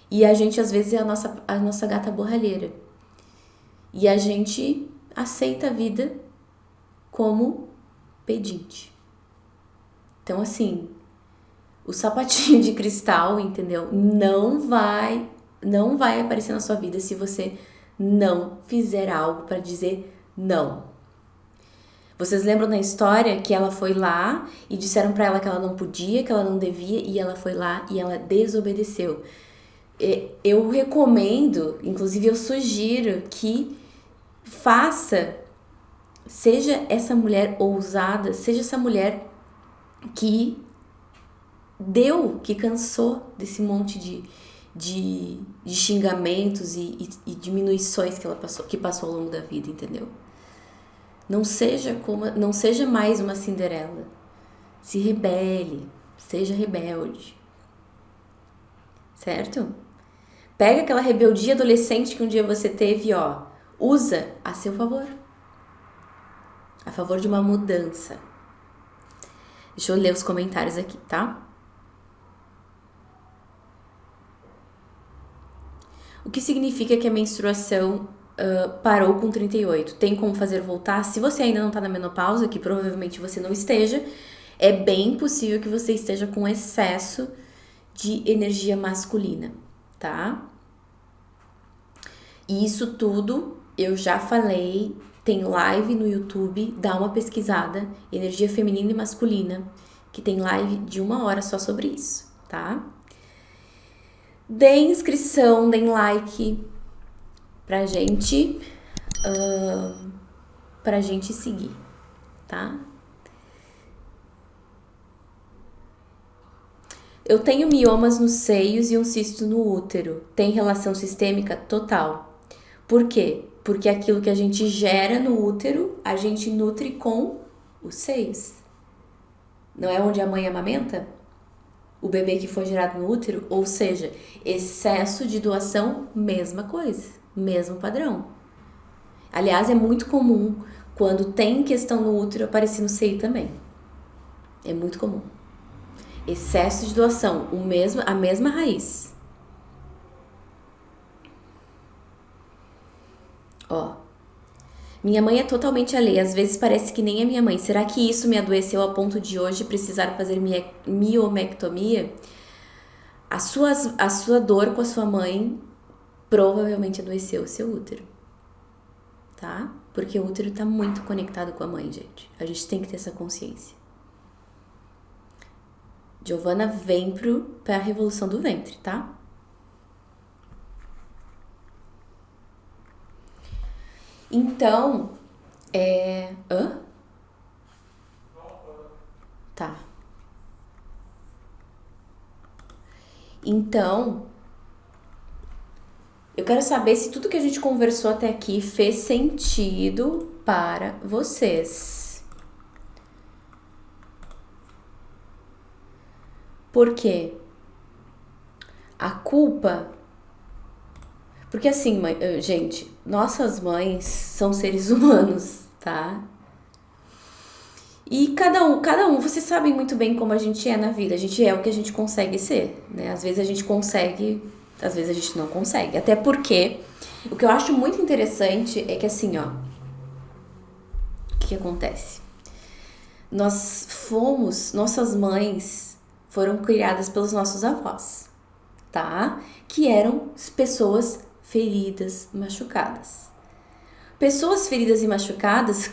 E a gente, às vezes, é a nossa gata borralheira. E a gente aceita a vida como pedinte. Então, assim, o sapatinho de cristal, entendeu? Não vai aparecer na sua vida se você não fizer algo para dizer não. Vocês lembram na história que ela foi lá e disseram para ela que ela não podia, que ela não devia, e ela foi lá e ela desobedeceu. Eu recomendo, inclusive eu sugiro que seja essa mulher ousada, seja essa mulher que cansou desse monte de xingamentos e diminuições que passou ao longo da vida, entendeu? Não seja mais uma Cinderela. Se rebele, seja rebelde. Certo? Pega aquela rebeldia adolescente que um dia você teve, ó, usa a seu favor. A favor de uma mudança. Deixa eu ler os comentários aqui, tá? O que significa que a menstruação parou com 38? Tem como fazer voltar? Se você ainda não tá na menopausa, que provavelmente você não esteja, é bem possível que você esteja com excesso de energia masculina, tá? E isso tudo eu já falei, tem live no YouTube, dá uma pesquisada, energia feminina e masculina, que tem live de 1 hora só sobre isso, tá? Deem inscrição, deem like pra gente seguir, tá? Eu tenho miomas nos seios e um cisto no útero. Tem relação sistêmica? Total. Por quê? Porque aquilo que a gente gera no útero, a gente nutre com os seios. Não é onde a mãe amamenta? O bebê que foi gerado no útero? Ou seja, excesso de doação, mesma coisa, mesmo padrão. Aliás, é muito comum quando tem questão no útero aparecer no seio também. É muito comum. Excesso de doação, a mesma raiz. Ó. Minha mãe é totalmente alheia, às vezes parece que nem é minha mãe. Será que isso me adoeceu a ponto de hoje precisar fazer miomectomia? A sua dor com a sua mãe provavelmente adoeceu o seu útero. Tá? Porque o útero tá muito conectado com a mãe, gente. A gente tem que ter essa consciência. Giovana vem pra revolução do ventre, tá? Então, Tá. Então, eu quero saber se tudo que a gente conversou até aqui fez sentido para vocês. Por quê? A culpa... Porque assim, gente, nossas mães são seres humanos, tá? E cada um, vocês sabem muito bem como a gente é na vida. A gente é o que a gente consegue ser, né? Às vezes a gente consegue, às vezes a gente não consegue. Até porque, o que eu acho muito interessante é que assim, ó... O que acontece? Nossas mães foram criadas pelos nossos avós, tá? Que eram pessoas feridas, machucadas. Pessoas feridas e machucadas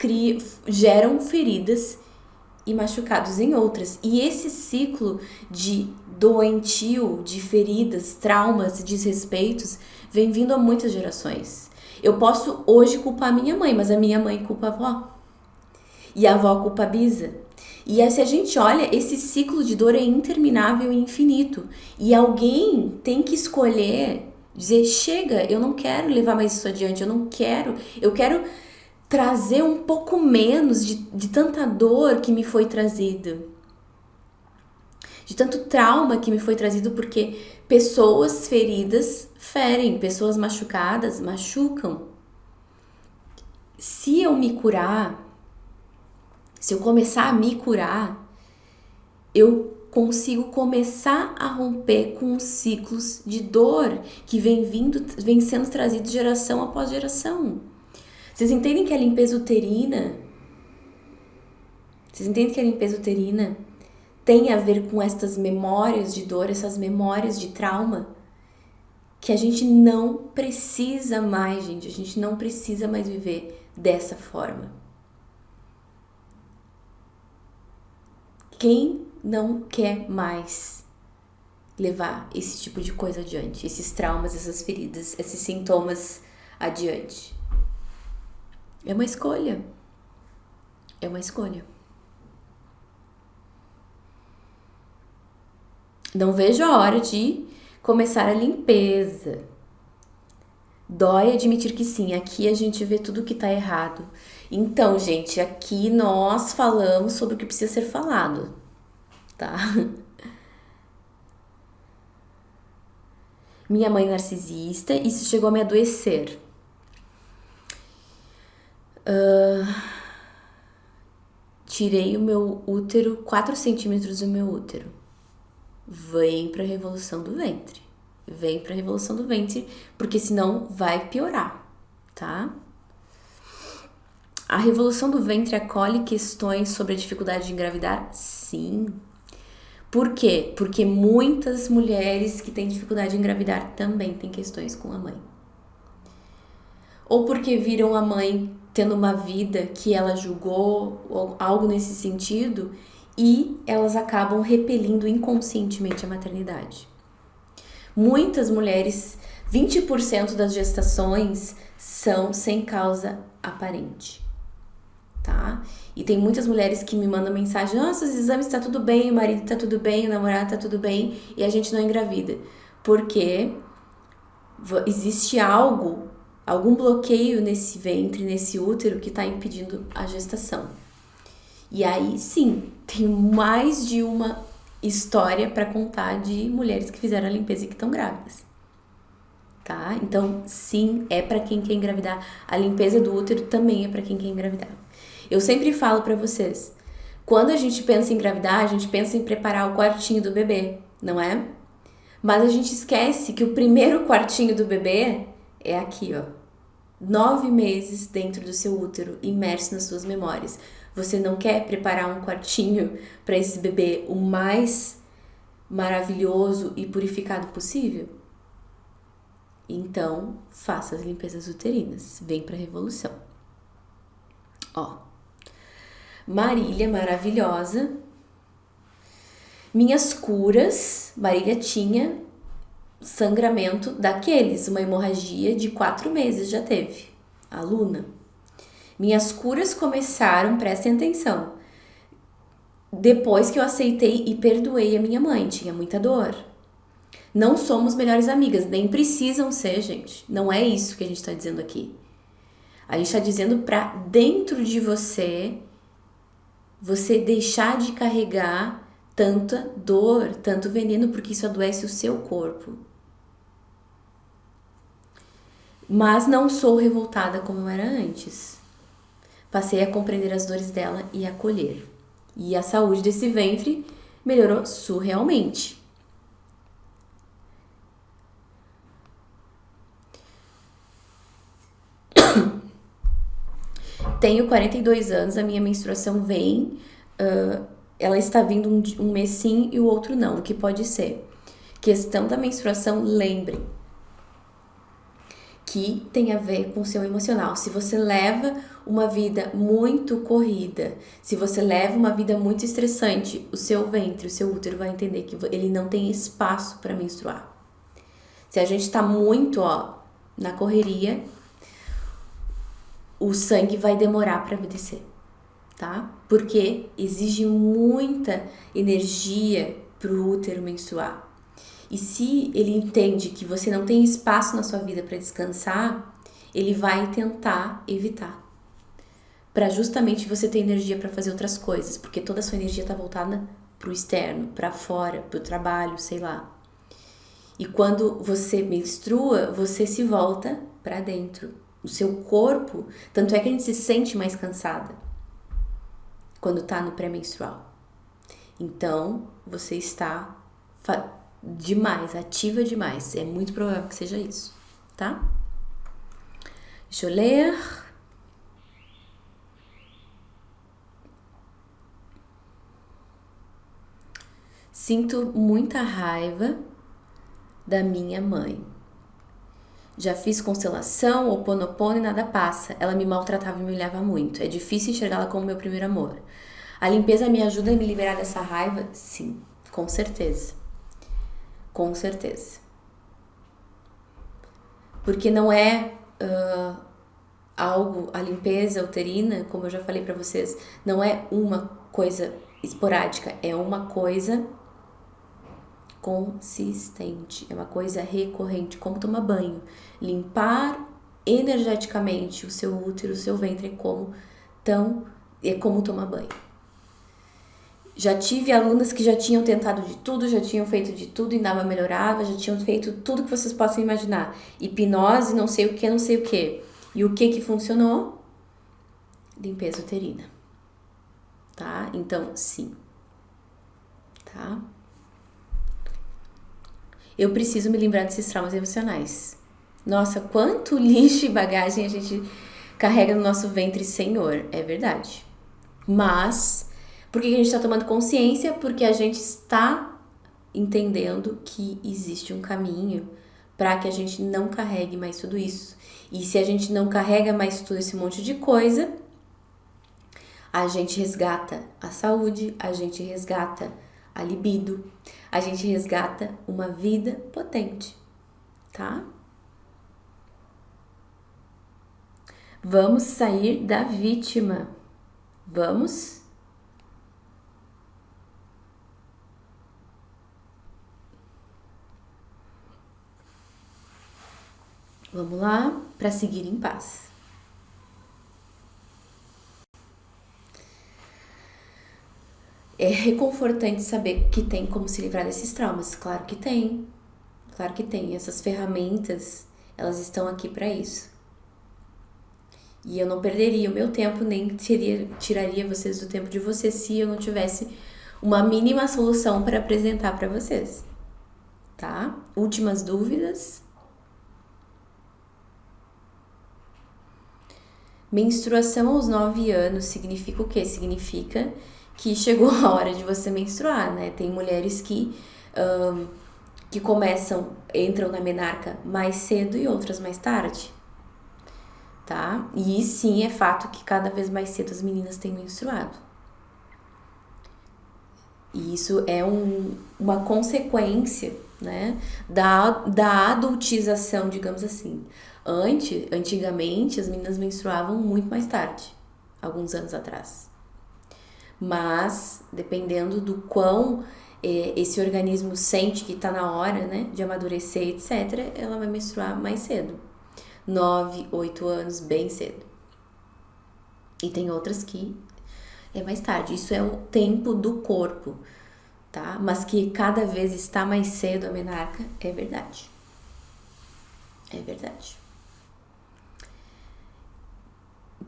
geram feridas e machucados em outras. E esse ciclo de doentio, de feridas, traumas e desrespeitos vem vindo há muitas gerações. Eu posso hoje culpar minha mãe, mas a minha mãe culpa a avó. E a avó culpa a bisa. E se a gente olha, esse ciclo de dor é interminável e infinito. E alguém tem que escolher, dizer, chega, eu não quero levar mais isso adiante, eu quero trazer um pouco menos de tanta dor que me foi trazido. De tanto trauma que me foi trazido, porque pessoas feridas ferem, pessoas machucadas machucam. Se eu me curar, se eu começar a me curar, eu consigo começar a romper com os ciclos de dor que vem sendo trazido geração após geração. Vocês entendem que a limpeza uterina... tem a ver com estas memórias de dor, essas memórias de trauma? Que a gente não precisa mais, gente. A gente não precisa mais viver dessa forma. Quem não quer mais levar esse tipo de coisa adiante? Esses traumas, essas feridas, esses sintomas adiante? É uma escolha. É uma escolha. Não vejo a hora de Começar a limpeza. Dói admitir que sim, aqui a gente vê tudo que tá errado. Então, gente, aqui nós falamos sobre o que precisa ser falado, tá? Minha mãe narcisista, isso chegou a me adoecer. Tirei o meu útero, 4 centímetros do meu útero. Vem pra revolução do ventre. Vem pra revolução do ventre, porque senão vai piorar, tá? A revolução do ventre acolhe questões sobre a dificuldade de engravidar? Sim. Por quê? Porque muitas mulheres que têm dificuldade de engravidar também têm questões com a mãe. Ou porque viram a mãe tendo uma vida que ela julgou, ou algo nesse sentido, e elas acabam repelindo inconscientemente a maternidade. Muitas mulheres, 20% das gestações são sem causa aparente, tá? E tem muitas mulheres que me mandam mensagem: nossa, os exames tá tudo bem, o marido tá tudo bem, o namorado tá tudo bem, e a gente não engravida. Porque existe algum bloqueio nesse ventre, nesse útero, que tá impedindo a gestação. E aí, sim, tem mais de uma história para contar de mulheres que fizeram a limpeza e que estão grávidas, tá? Então, sim, é para quem quer engravidar. A limpeza do útero também é para quem quer engravidar. Eu sempre falo para vocês, quando a gente pensa em engravidar, a gente pensa em preparar o quartinho do bebê, não é? Mas a gente esquece que o primeiro quartinho do bebê é aqui, ó. 9 meses dentro do seu útero, imerso nas suas memórias. Você não quer preparar um quartinho para esse bebê o mais maravilhoso e purificado possível? Então, faça as limpezas uterinas. Vem para a revolução. Ó, Marília, maravilhosa. Minhas curas, Marília tinha sangramento daqueles, uma hemorragia de 4 meses já teve, aluna. Minhas curas começaram, prestem atenção, depois que eu aceitei e perdoei a minha mãe, tinha muita dor. Não somos melhores amigas, nem precisam ser, gente. Não é isso que a gente tá dizendo aqui. A gente tá dizendo pra dentro de você deixar de carregar tanta dor, tanto veneno, porque isso adoece o seu corpo. Mas não sou revoltada como eu era antes. Passei a compreender as dores dela e acolher. E a saúde desse ventre melhorou surrealmente. Tenho 42 anos, a minha menstruação vem, ela está vindo um mês sim e o outro não, o que pode ser? Questão da menstruação, lembre que tem a ver com o seu emocional. Se você leva uma vida muito corrida, se você leva uma vida muito estressante, o seu ventre, o seu útero vai entender que ele não tem espaço para menstruar. Se a gente tá muito, na correria, o sangue vai demorar para descer, tá? Porque exige muita energia pro útero menstruar. E se ele entende que você não tem espaço na sua vida para descansar, ele vai tentar evitar. Para justamente você ter energia para fazer outras coisas, porque toda a sua energia tá voltada pro externo, para fora, pro trabalho, sei lá. E quando você menstrua, você se volta para dentro. O seu corpo, tanto é que a gente se sente mais cansada quando tá no pré-menstrual. Então, você está demais, ativa demais. É muito provável que seja isso, tá? Deixa eu ler. Sinto muita raiva da minha mãe. Já fiz constelação, Ho'oponopono e nada passa. Ela me maltratava e me humilhava muito. É difícil enxergá-la como meu primeiro amor. A limpeza me ajuda a me liberar dessa raiva? Sim, com certeza. Com certeza. Porque não é algo, a limpeza uterina, como eu já falei pra vocês, não é uma coisa esporádica, é uma coisa consistente, é uma coisa recorrente, como tomar banho. Limpar energeticamente o seu útero, o seu ventre é como tomar banho. Já tive alunas que já tinham tentado de tudo, já tinham feito de tudo e nada melhorava, já tinham feito tudo que vocês possam imaginar. Hipnose, não sei o que, não sei o que. E o que funcionou? Limpeza uterina. Tá? Então, sim. Tá? Eu preciso me lembrar desses traumas emocionais. Nossa, quanto lixo e bagagem a gente carrega no nosso ventre, Senhor. É verdade. Mas, por que a gente está tomando consciência? Porque a gente está entendendo que existe um caminho para que a gente não carregue mais tudo isso. E se a gente não carrega mais todo esse monte de coisa, a gente resgata a saúde, a gente resgata a libido, a gente resgata uma vida potente, tá? Vamos sair da vítima. Vamos? Vamos lá para seguir em paz. É reconfortante saber que tem como se livrar desses traumas. Claro que tem. Claro que tem. Essas ferramentas, elas estão aqui para isso. E eu não perderia o meu tempo, nem tiraria vocês do tempo de vocês se eu não tivesse uma mínima solução para apresentar para vocês. Tá? Últimas dúvidas? Menstruação aos 9 anos significa o quê? Significa que chegou a hora de você menstruar, né? Tem mulheres que entram na menarca mais cedo e outras mais tarde, tá? E sim, é fato que cada vez mais cedo as meninas têm menstruado. E isso é uma consequência, né, da adultização, digamos assim. Antigamente, as meninas menstruavam muito mais tarde, alguns anos atrás. Mas, dependendo do quão esse organismo sente que tá na hora, né, de amadurecer, etc., ela vai menstruar mais cedo. 9, 8 anos, bem cedo. E tem outras que é mais tarde. Isso é o tempo do corpo, tá? Mas que cada vez está mais cedo a menarca, é verdade. É verdade.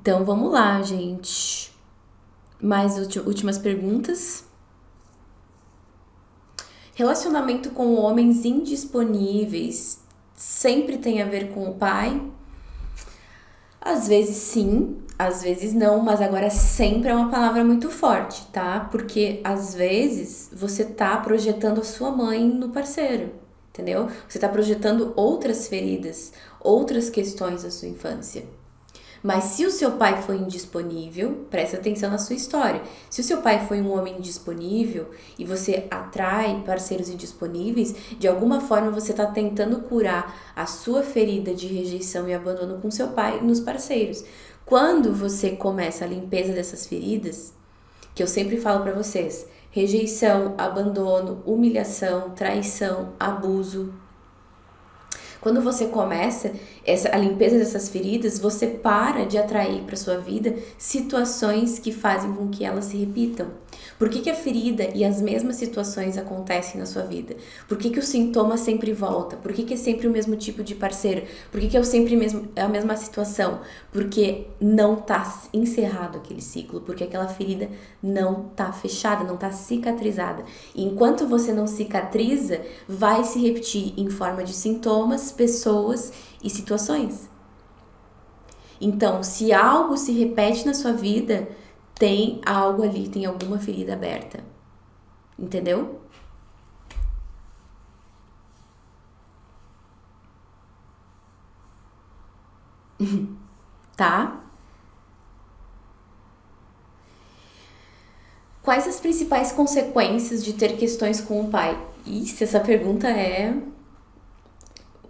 Então, vamos lá, gente. Mais últimas perguntas. Relacionamento com homens indisponíveis sempre tem a ver com o pai? Às vezes sim, às vezes não, mas agora sempre é uma palavra muito forte, tá? Porque às vezes você tá projetando a sua mãe no parceiro, entendeu? Você tá projetando outras feridas, outras questões da sua infância. Mas se o seu pai foi indisponível, presta atenção na sua história. Se o seu pai foi um homem indisponível e você atrai parceiros indisponíveis, de alguma forma você está tentando curar a sua ferida de rejeição e abandono com seu pai nos parceiros. Quando você começa a limpeza dessas feridas, que eu sempre falo para vocês, rejeição, abandono, humilhação, traição, abuso. Quando você começa a limpeza dessas feridas, você para de atrair para sua vida situações que fazem com que elas se repitam. Por que a ferida e as mesmas situações acontecem na sua vida? Por que o sintoma sempre volta? Por que é sempre o mesmo tipo de parceiro? Por que é sempre a mesma situação? Porque não está encerrado aquele ciclo, porque aquela ferida não está fechada, não está cicatrizada. E enquanto você não cicatriza, vai se repetir em forma de sintomas, pessoas e situações. Então, se algo se repete na sua vida, tem algo ali, tem alguma ferida aberta. Entendeu? Tá? Quais as principais consequências de ter questões com o pai? Isso, essa pergunta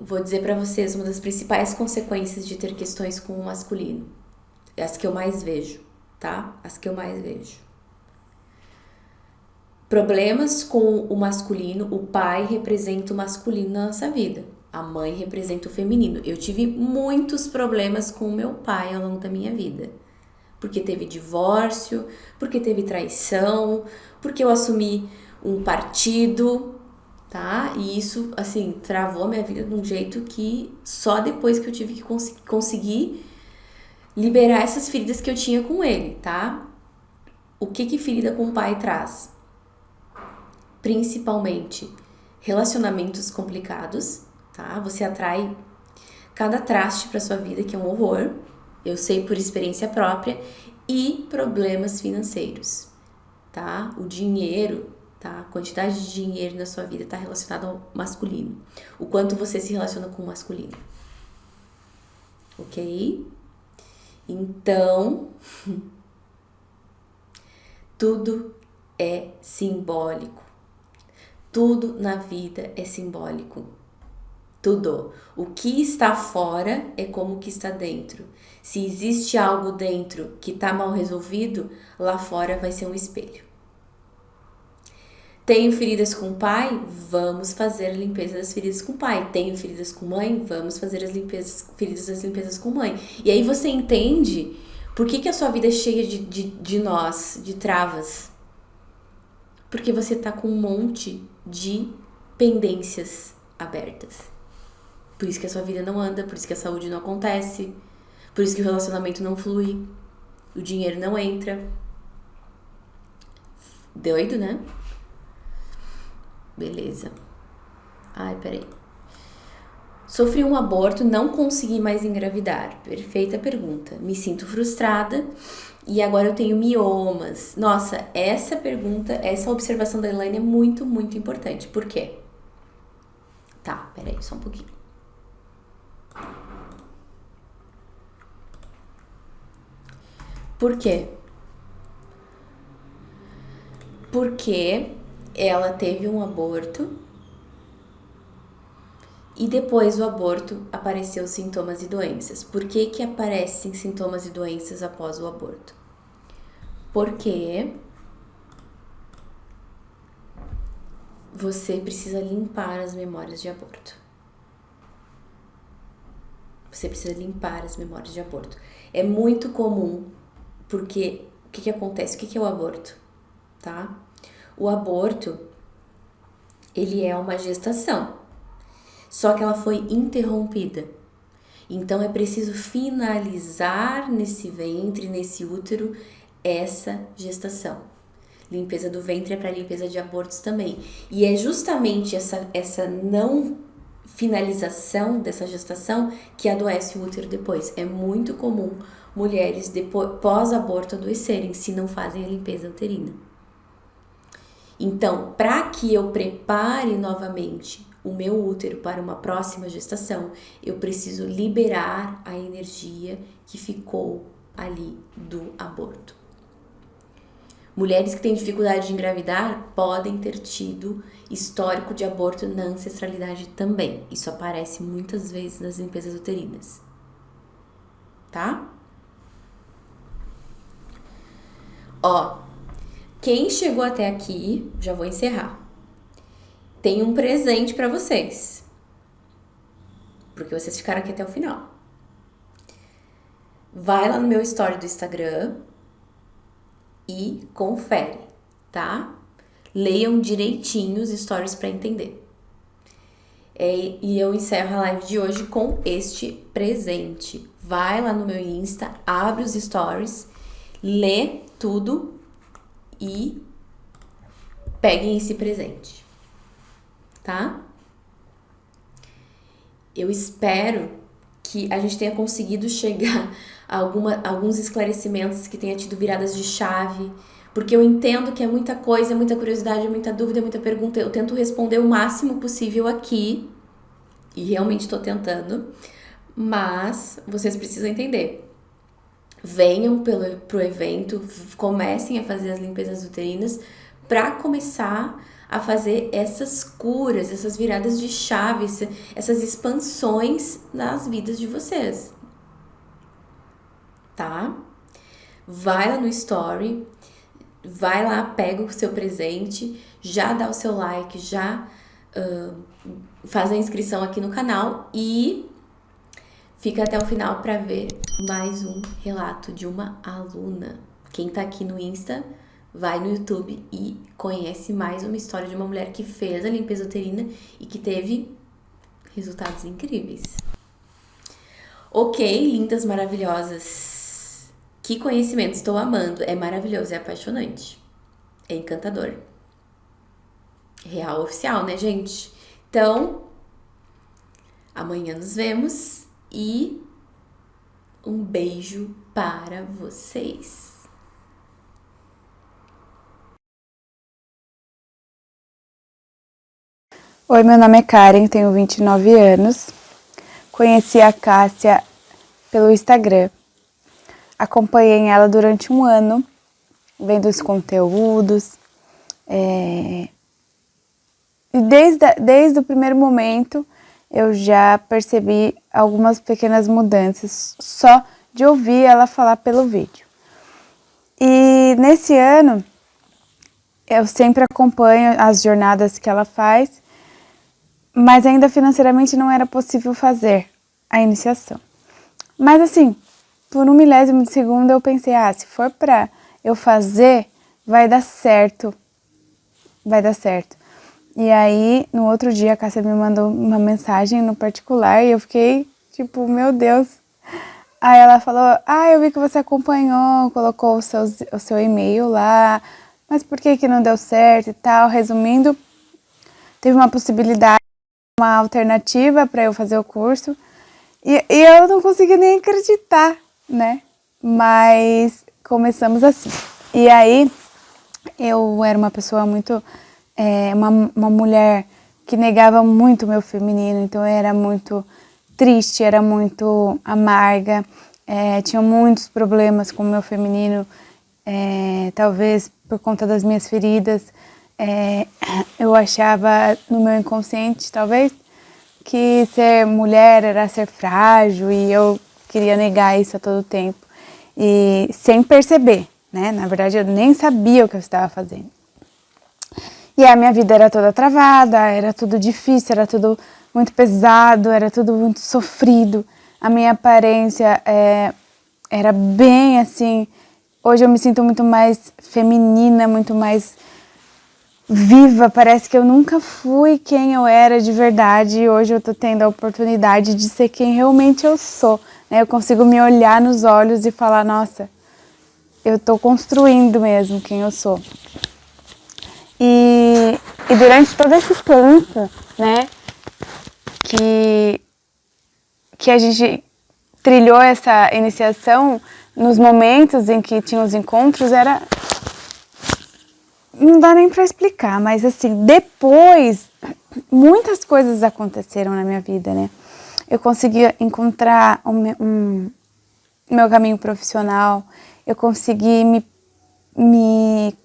vou dizer pra vocês, uma das principais consequências de ter questões com o masculino. As que eu mais vejo, tá? As que eu mais vejo. Problemas com o masculino, o pai representa o masculino na nossa vida. A mãe representa o feminino. Eu tive muitos problemas com o meu pai ao longo da minha vida. Porque teve divórcio, porque teve traição, porque eu assumi um partido, tá? E isso, assim, travou a minha vida de um jeito que só depois que eu tive que conseguir liberar essas feridas que eu tinha com ele, tá? O que ferida com o pai traz? Principalmente relacionamentos complicados, tá? Você atrai cada traste para sua vida, que é um horror. Eu sei por experiência própria. E problemas financeiros, tá? O dinheiro, tá? A quantidade de dinheiro na sua vida está relacionada ao masculino. O quanto você se relaciona com o masculino. Ok? Então, tudo é simbólico. Tudo na vida é simbólico. Tudo. O que está fora é como o que está dentro. Se existe algo dentro que está mal resolvido, lá fora vai ser um espelho. Tenho feridas com o pai? Vamos fazer a limpeza das feridas com o pai. Tenho feridas com mãe? Vamos fazer as limpezas com mãe. E aí você entende por que a sua vida é cheia de nós, de travas. Porque você tá com um monte de pendências abertas. Por isso que a sua vida não anda, por isso que a saúde não acontece, por isso que o relacionamento não flui, o dinheiro não entra. Doido, né? Beleza. Ai, peraí. Sofri um aborto, não consegui mais engravidar. Perfeita pergunta. Me sinto frustrada e agora eu tenho miomas. Nossa, essa pergunta, essa observação da Elaine é muito, muito importante. Por quê? Tá, peraí, só um pouquinho. Por quê? Porque ela teve um aborto e depois do aborto apareceu sintomas e doenças. Por que aparecem sintomas e doenças após o aborto? Porque você precisa limpar as memórias de aborto. Você precisa limpar as memórias de aborto. É muito comum, porque o que acontece? O que é o aborto? Tá? O aborto, ele é uma gestação, só que ela foi interrompida. Então é preciso finalizar nesse ventre, nesse útero, essa gestação. Limpeza do ventre é para limpeza de abortos também. E é justamente essa não finalização dessa gestação que adoece o útero depois. É muito comum mulheres pós-aborto adoecerem se não fazem a limpeza uterina. Então, para que eu prepare novamente o meu útero para uma próxima gestação, eu preciso liberar a energia que ficou ali do aborto. Mulheres que têm dificuldade de engravidar podem ter tido histórico de aborto na ancestralidade também. Isso aparece muitas vezes nas limpezas uterinas. Tá? Ó, quem chegou até aqui, já vou encerrar. Tem um presente pra vocês. Porque vocês ficaram aqui até o final. Vai lá no meu story do Instagram e confere, tá? Leiam direitinho os stories pra entender. E eu encerro a live de hoje com este presente. Vai lá no meu Insta, abre os stories, lê tudo e peguem esse presente, tá? Eu espero que a gente tenha conseguido chegar a alguns esclarecimentos, que tenha tido viradas de chave, porque eu entendo que é muita coisa, é muita curiosidade, é muita dúvida, é muita pergunta. Eu tento responder o máximo possível aqui, e realmente estou tentando, mas vocês precisam entender. Venham pro evento, comecem a fazer as limpezas uterinas para começar a fazer essas curas, essas viradas de chave, essas expansões nas vidas de vocês. Tá? Vai lá no story, vai lá, pega o seu presente, já dá o seu like, já faz a inscrição aqui no canal e fica até o final para ver mais um relato de uma aluna. Quem tá aqui no Insta, vai no YouTube e conhece mais uma história de uma mulher que fez a limpeza uterina e que teve resultados incríveis. Ok, lindas, maravilhosas. Que conhecimento, estou amando. É maravilhoso, é apaixonante. É encantador. Real oficial, né, gente? Então, amanhã nos vemos e um beijo para vocês. Oi, meu nome é Karen, tenho 29 anos. Conheci a Cássia pelo Instagram. Acompanhei ela durante um ano, vendo os conteúdos. E desde o primeiro momento, eu já percebi algumas pequenas mudanças, só de ouvir ela falar pelo vídeo. E nesse ano, eu sempre acompanho as jornadas que ela faz, mas ainda financeiramente não era possível fazer a iniciação. Mas assim, por 1/1000 de segundo eu pensei, se for pra eu fazer, vai dar certo. Vai dar certo. E aí, no outro dia, a Cássia me mandou uma mensagem no particular e eu fiquei tipo, meu Deus. Aí ela falou, eu vi que você acompanhou, colocou o seu e-mail lá, mas por que não deu certo e tal? Resumindo, teve uma possibilidade, uma alternativa para eu fazer o curso e eu não consegui nem acreditar, né? Mas começamos assim. E aí, eu era uma pessoa muito, uma mulher que negava muito o meu feminino, então eu era muito triste, era muito amarga, tinha muitos problemas com o meu feminino, talvez por conta das minhas feridas. Eu achava no meu inconsciente, talvez, que ser mulher era ser frágil e eu queria negar isso a todo tempo. E sem perceber, né? Na verdade, eu nem sabia o que eu estava fazendo. E a minha vida era toda travada, era tudo difícil, era tudo muito pesado, era tudo muito sofrido. A minha aparência era bem assim. Hoje eu me sinto muito mais feminina, muito mais viva. Parece que eu nunca fui quem eu era de verdade e hoje eu tô tendo a oportunidade de ser quem realmente eu sou, né? Eu consigo me olhar nos olhos e falar, nossa, eu tô construindo mesmo quem eu sou. E durante todo esse tempo, né, que a gente trilhou essa iniciação, nos momentos em que tinha os encontros, não dá nem para explicar, mas assim, depois, muitas coisas aconteceram na minha vida, né? Eu consegui encontrar o meu caminho profissional, eu consegui me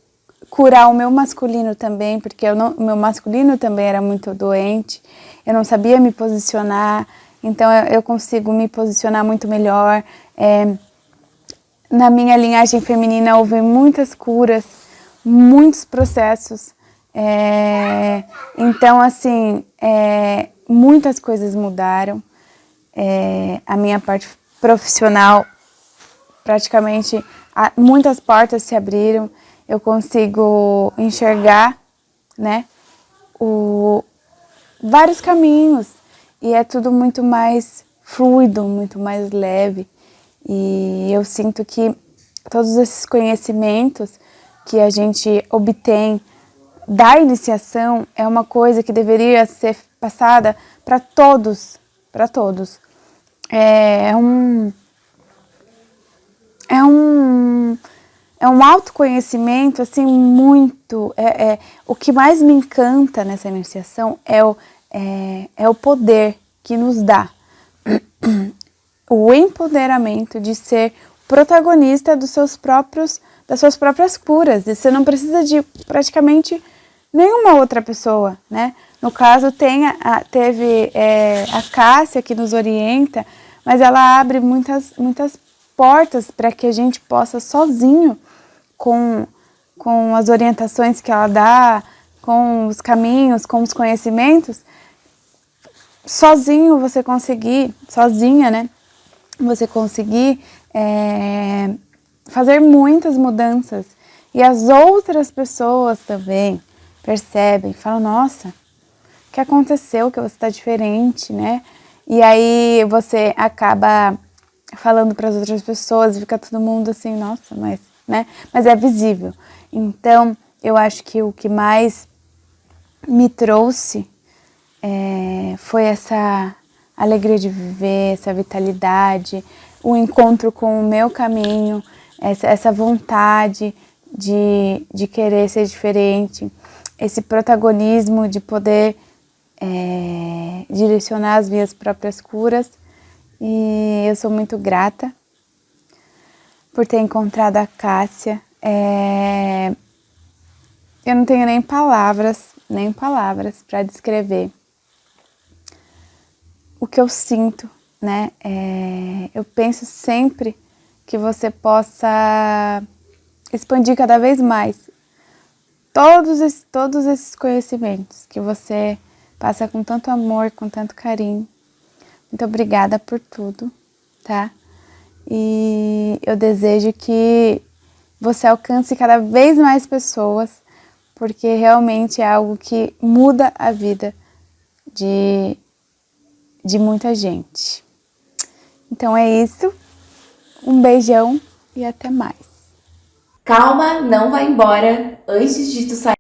curar o meu masculino também, porque o meu masculino também era muito doente, eu não sabia me posicionar, então eu consigo me posicionar muito melhor. Na minha linhagem feminina houve muitas curas, muitos processos, então assim, muitas coisas mudaram, a minha parte profissional, praticamente muitas portas se abriram, eu consigo enxergar, né, vários caminhos e é tudo muito mais fluido, muito mais leve. E eu sinto que todos esses conhecimentos que a gente obtém da iniciação é uma coisa que deveria ser passada para todos, para todos. É um autoconhecimento, assim, muito... o que mais me encanta nessa iniciação é o poder que nos dá. O empoderamento de ser protagonista das suas próprias curas. E você não precisa de praticamente nenhuma outra pessoa, né? No caso, teve a Cássia que nos orienta, mas ela abre muitas portas para que a gente possa sozinho, com com as orientações que ela dá, com os caminhos, com os conhecimentos, sozinho você conseguir, sozinha, né? Você conseguir fazer muitas mudanças. E as outras pessoas também percebem, falam, nossa, o que aconteceu, que você está diferente, né? E aí você acaba falando para as outras pessoas, fica todo mundo assim, nossa, mas, né? Mas é visível. Então, eu acho que o que mais me trouxe foi essa alegria de viver, essa vitalidade, o encontro com o meu caminho, essa vontade de querer ser diferente, esse protagonismo de poder direcionar as minhas próprias curas. E eu sou muito grata por ter encontrado a Cássia. Eu não tenho nem palavras para descrever o que eu sinto, né? Eu penso sempre que você possa expandir cada vez mais todos esses conhecimentos que você passa com tanto amor, com tanto carinho. Muito obrigada por tudo, tá? E eu desejo que você alcance cada vez mais pessoas, porque realmente é algo que muda a vida de muita gente. Então é isso. Um beijão e até mais. Calma, não vai embora antes de tu sair.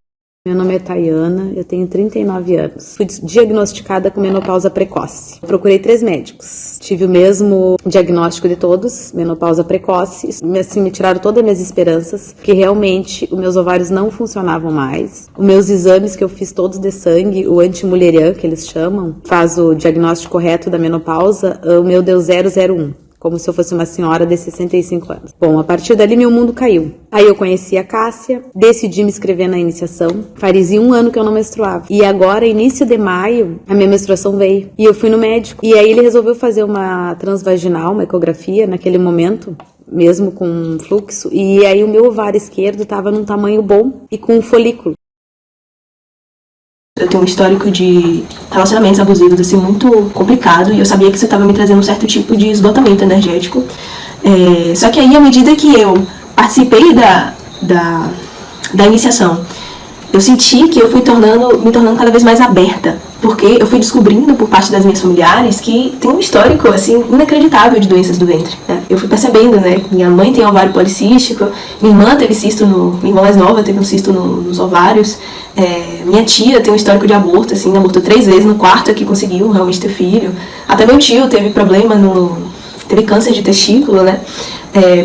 Meu nome é Tayana, eu tenho 39 anos. Fui diagnosticada com menopausa precoce. Procurei 3 médicos. Tive o mesmo diagnóstico de todos, menopausa precoce. Assim, me tiraram todas as minhas esperanças, que realmente os meus ovários não funcionavam mais. Os meus exames que eu fiz todos de sangue, o anti-Müllerian, que eles chamam, faz o diagnóstico correto da menopausa, o meu deu 001. Como se eu fosse uma senhora de 65 anos. Bom, a partir dali meu mundo caiu. Aí eu conheci a Cássia, decidi me inscrever na iniciação. Fazia 1 ano que eu não menstruava. E agora, início de maio, a minha menstruação veio. E eu fui no médico. E aí ele resolveu fazer uma transvaginal, uma ecografia, naquele momento, mesmo com fluxo. E aí o meu ovário esquerdo estava num tamanho bom e com um folículo. Eu tenho um histórico de relacionamentos abusivos, assim, muito complicado, e eu sabia que isso estava me trazendo um certo tipo de esgotamento energético. Só que aí, à medida que eu participei da iniciação, eu senti que eu fui me tornando cada vez mais aberta, porque eu fui descobrindo por parte das minhas familiares que tem um histórico, assim, inacreditável de doenças do ventre, né? Eu fui percebendo, né, minha mãe tem ovário policístico, minha irmã teve cisto minha irmã mais nova teve um cisto nos ovários, minha tia tem um histórico de aborto, assim, abortou 3 vezes, no 4º é que conseguiu realmente ter filho, até meu tio teve problema teve câncer de testículo, né?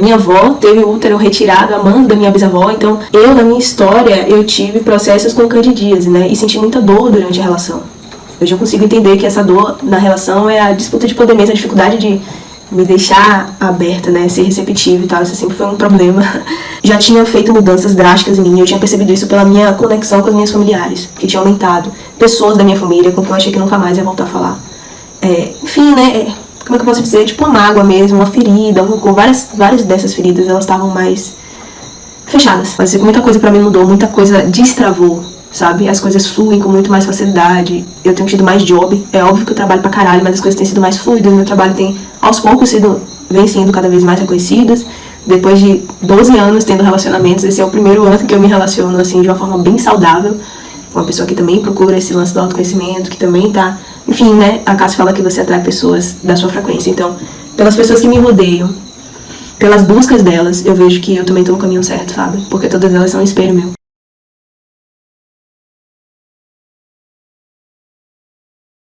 Minha avó teve o útero retirado, a mãe da minha bisavó. Então, na minha história, eu tive processos com candidíase, né? E senti muita dor durante a relação. Hoje eu consigo entender que essa dor na relação é a disputa de poder mesmo, a dificuldade de me deixar aberta, né? Ser receptiva e tal. Isso sempre foi um problema. Já tinha feito mudanças drásticas em mim. Eu tinha percebido isso pela minha conexão com as minhas familiares, que tinha aumentado. Pessoas da minha família com quem eu achei que nunca mais ia voltar a falar. Enfim, né? Como é que eu posso dizer? Tipo uma mágoa mesmo, uma ferida, com várias dessas feridas, elas estavam mais fechadas. Mas muita coisa pra mim mudou, muita coisa destravou, sabe? As coisas fluem com muito mais facilidade. Eu tenho tido mais job, é óbvio que eu trabalho pra caralho, mas as coisas têm sido mais fluidas, meu trabalho tem, aos poucos, vem sendo cada vez mais reconhecidas. Depois de 12 anos tendo relacionamentos, esse é o primeiro ano que eu me relaciono, assim, de uma forma bem saudável, com uma pessoa que também procura esse lance do autoconhecimento, que também tá... Enfim, né, a Cássia fala que você atrai pessoas da sua frequência. Então, pelas pessoas que me rodeiam, pelas buscas delas, eu vejo que eu também tô no caminho certo, sabe? Porque todas elas são um espelho meu.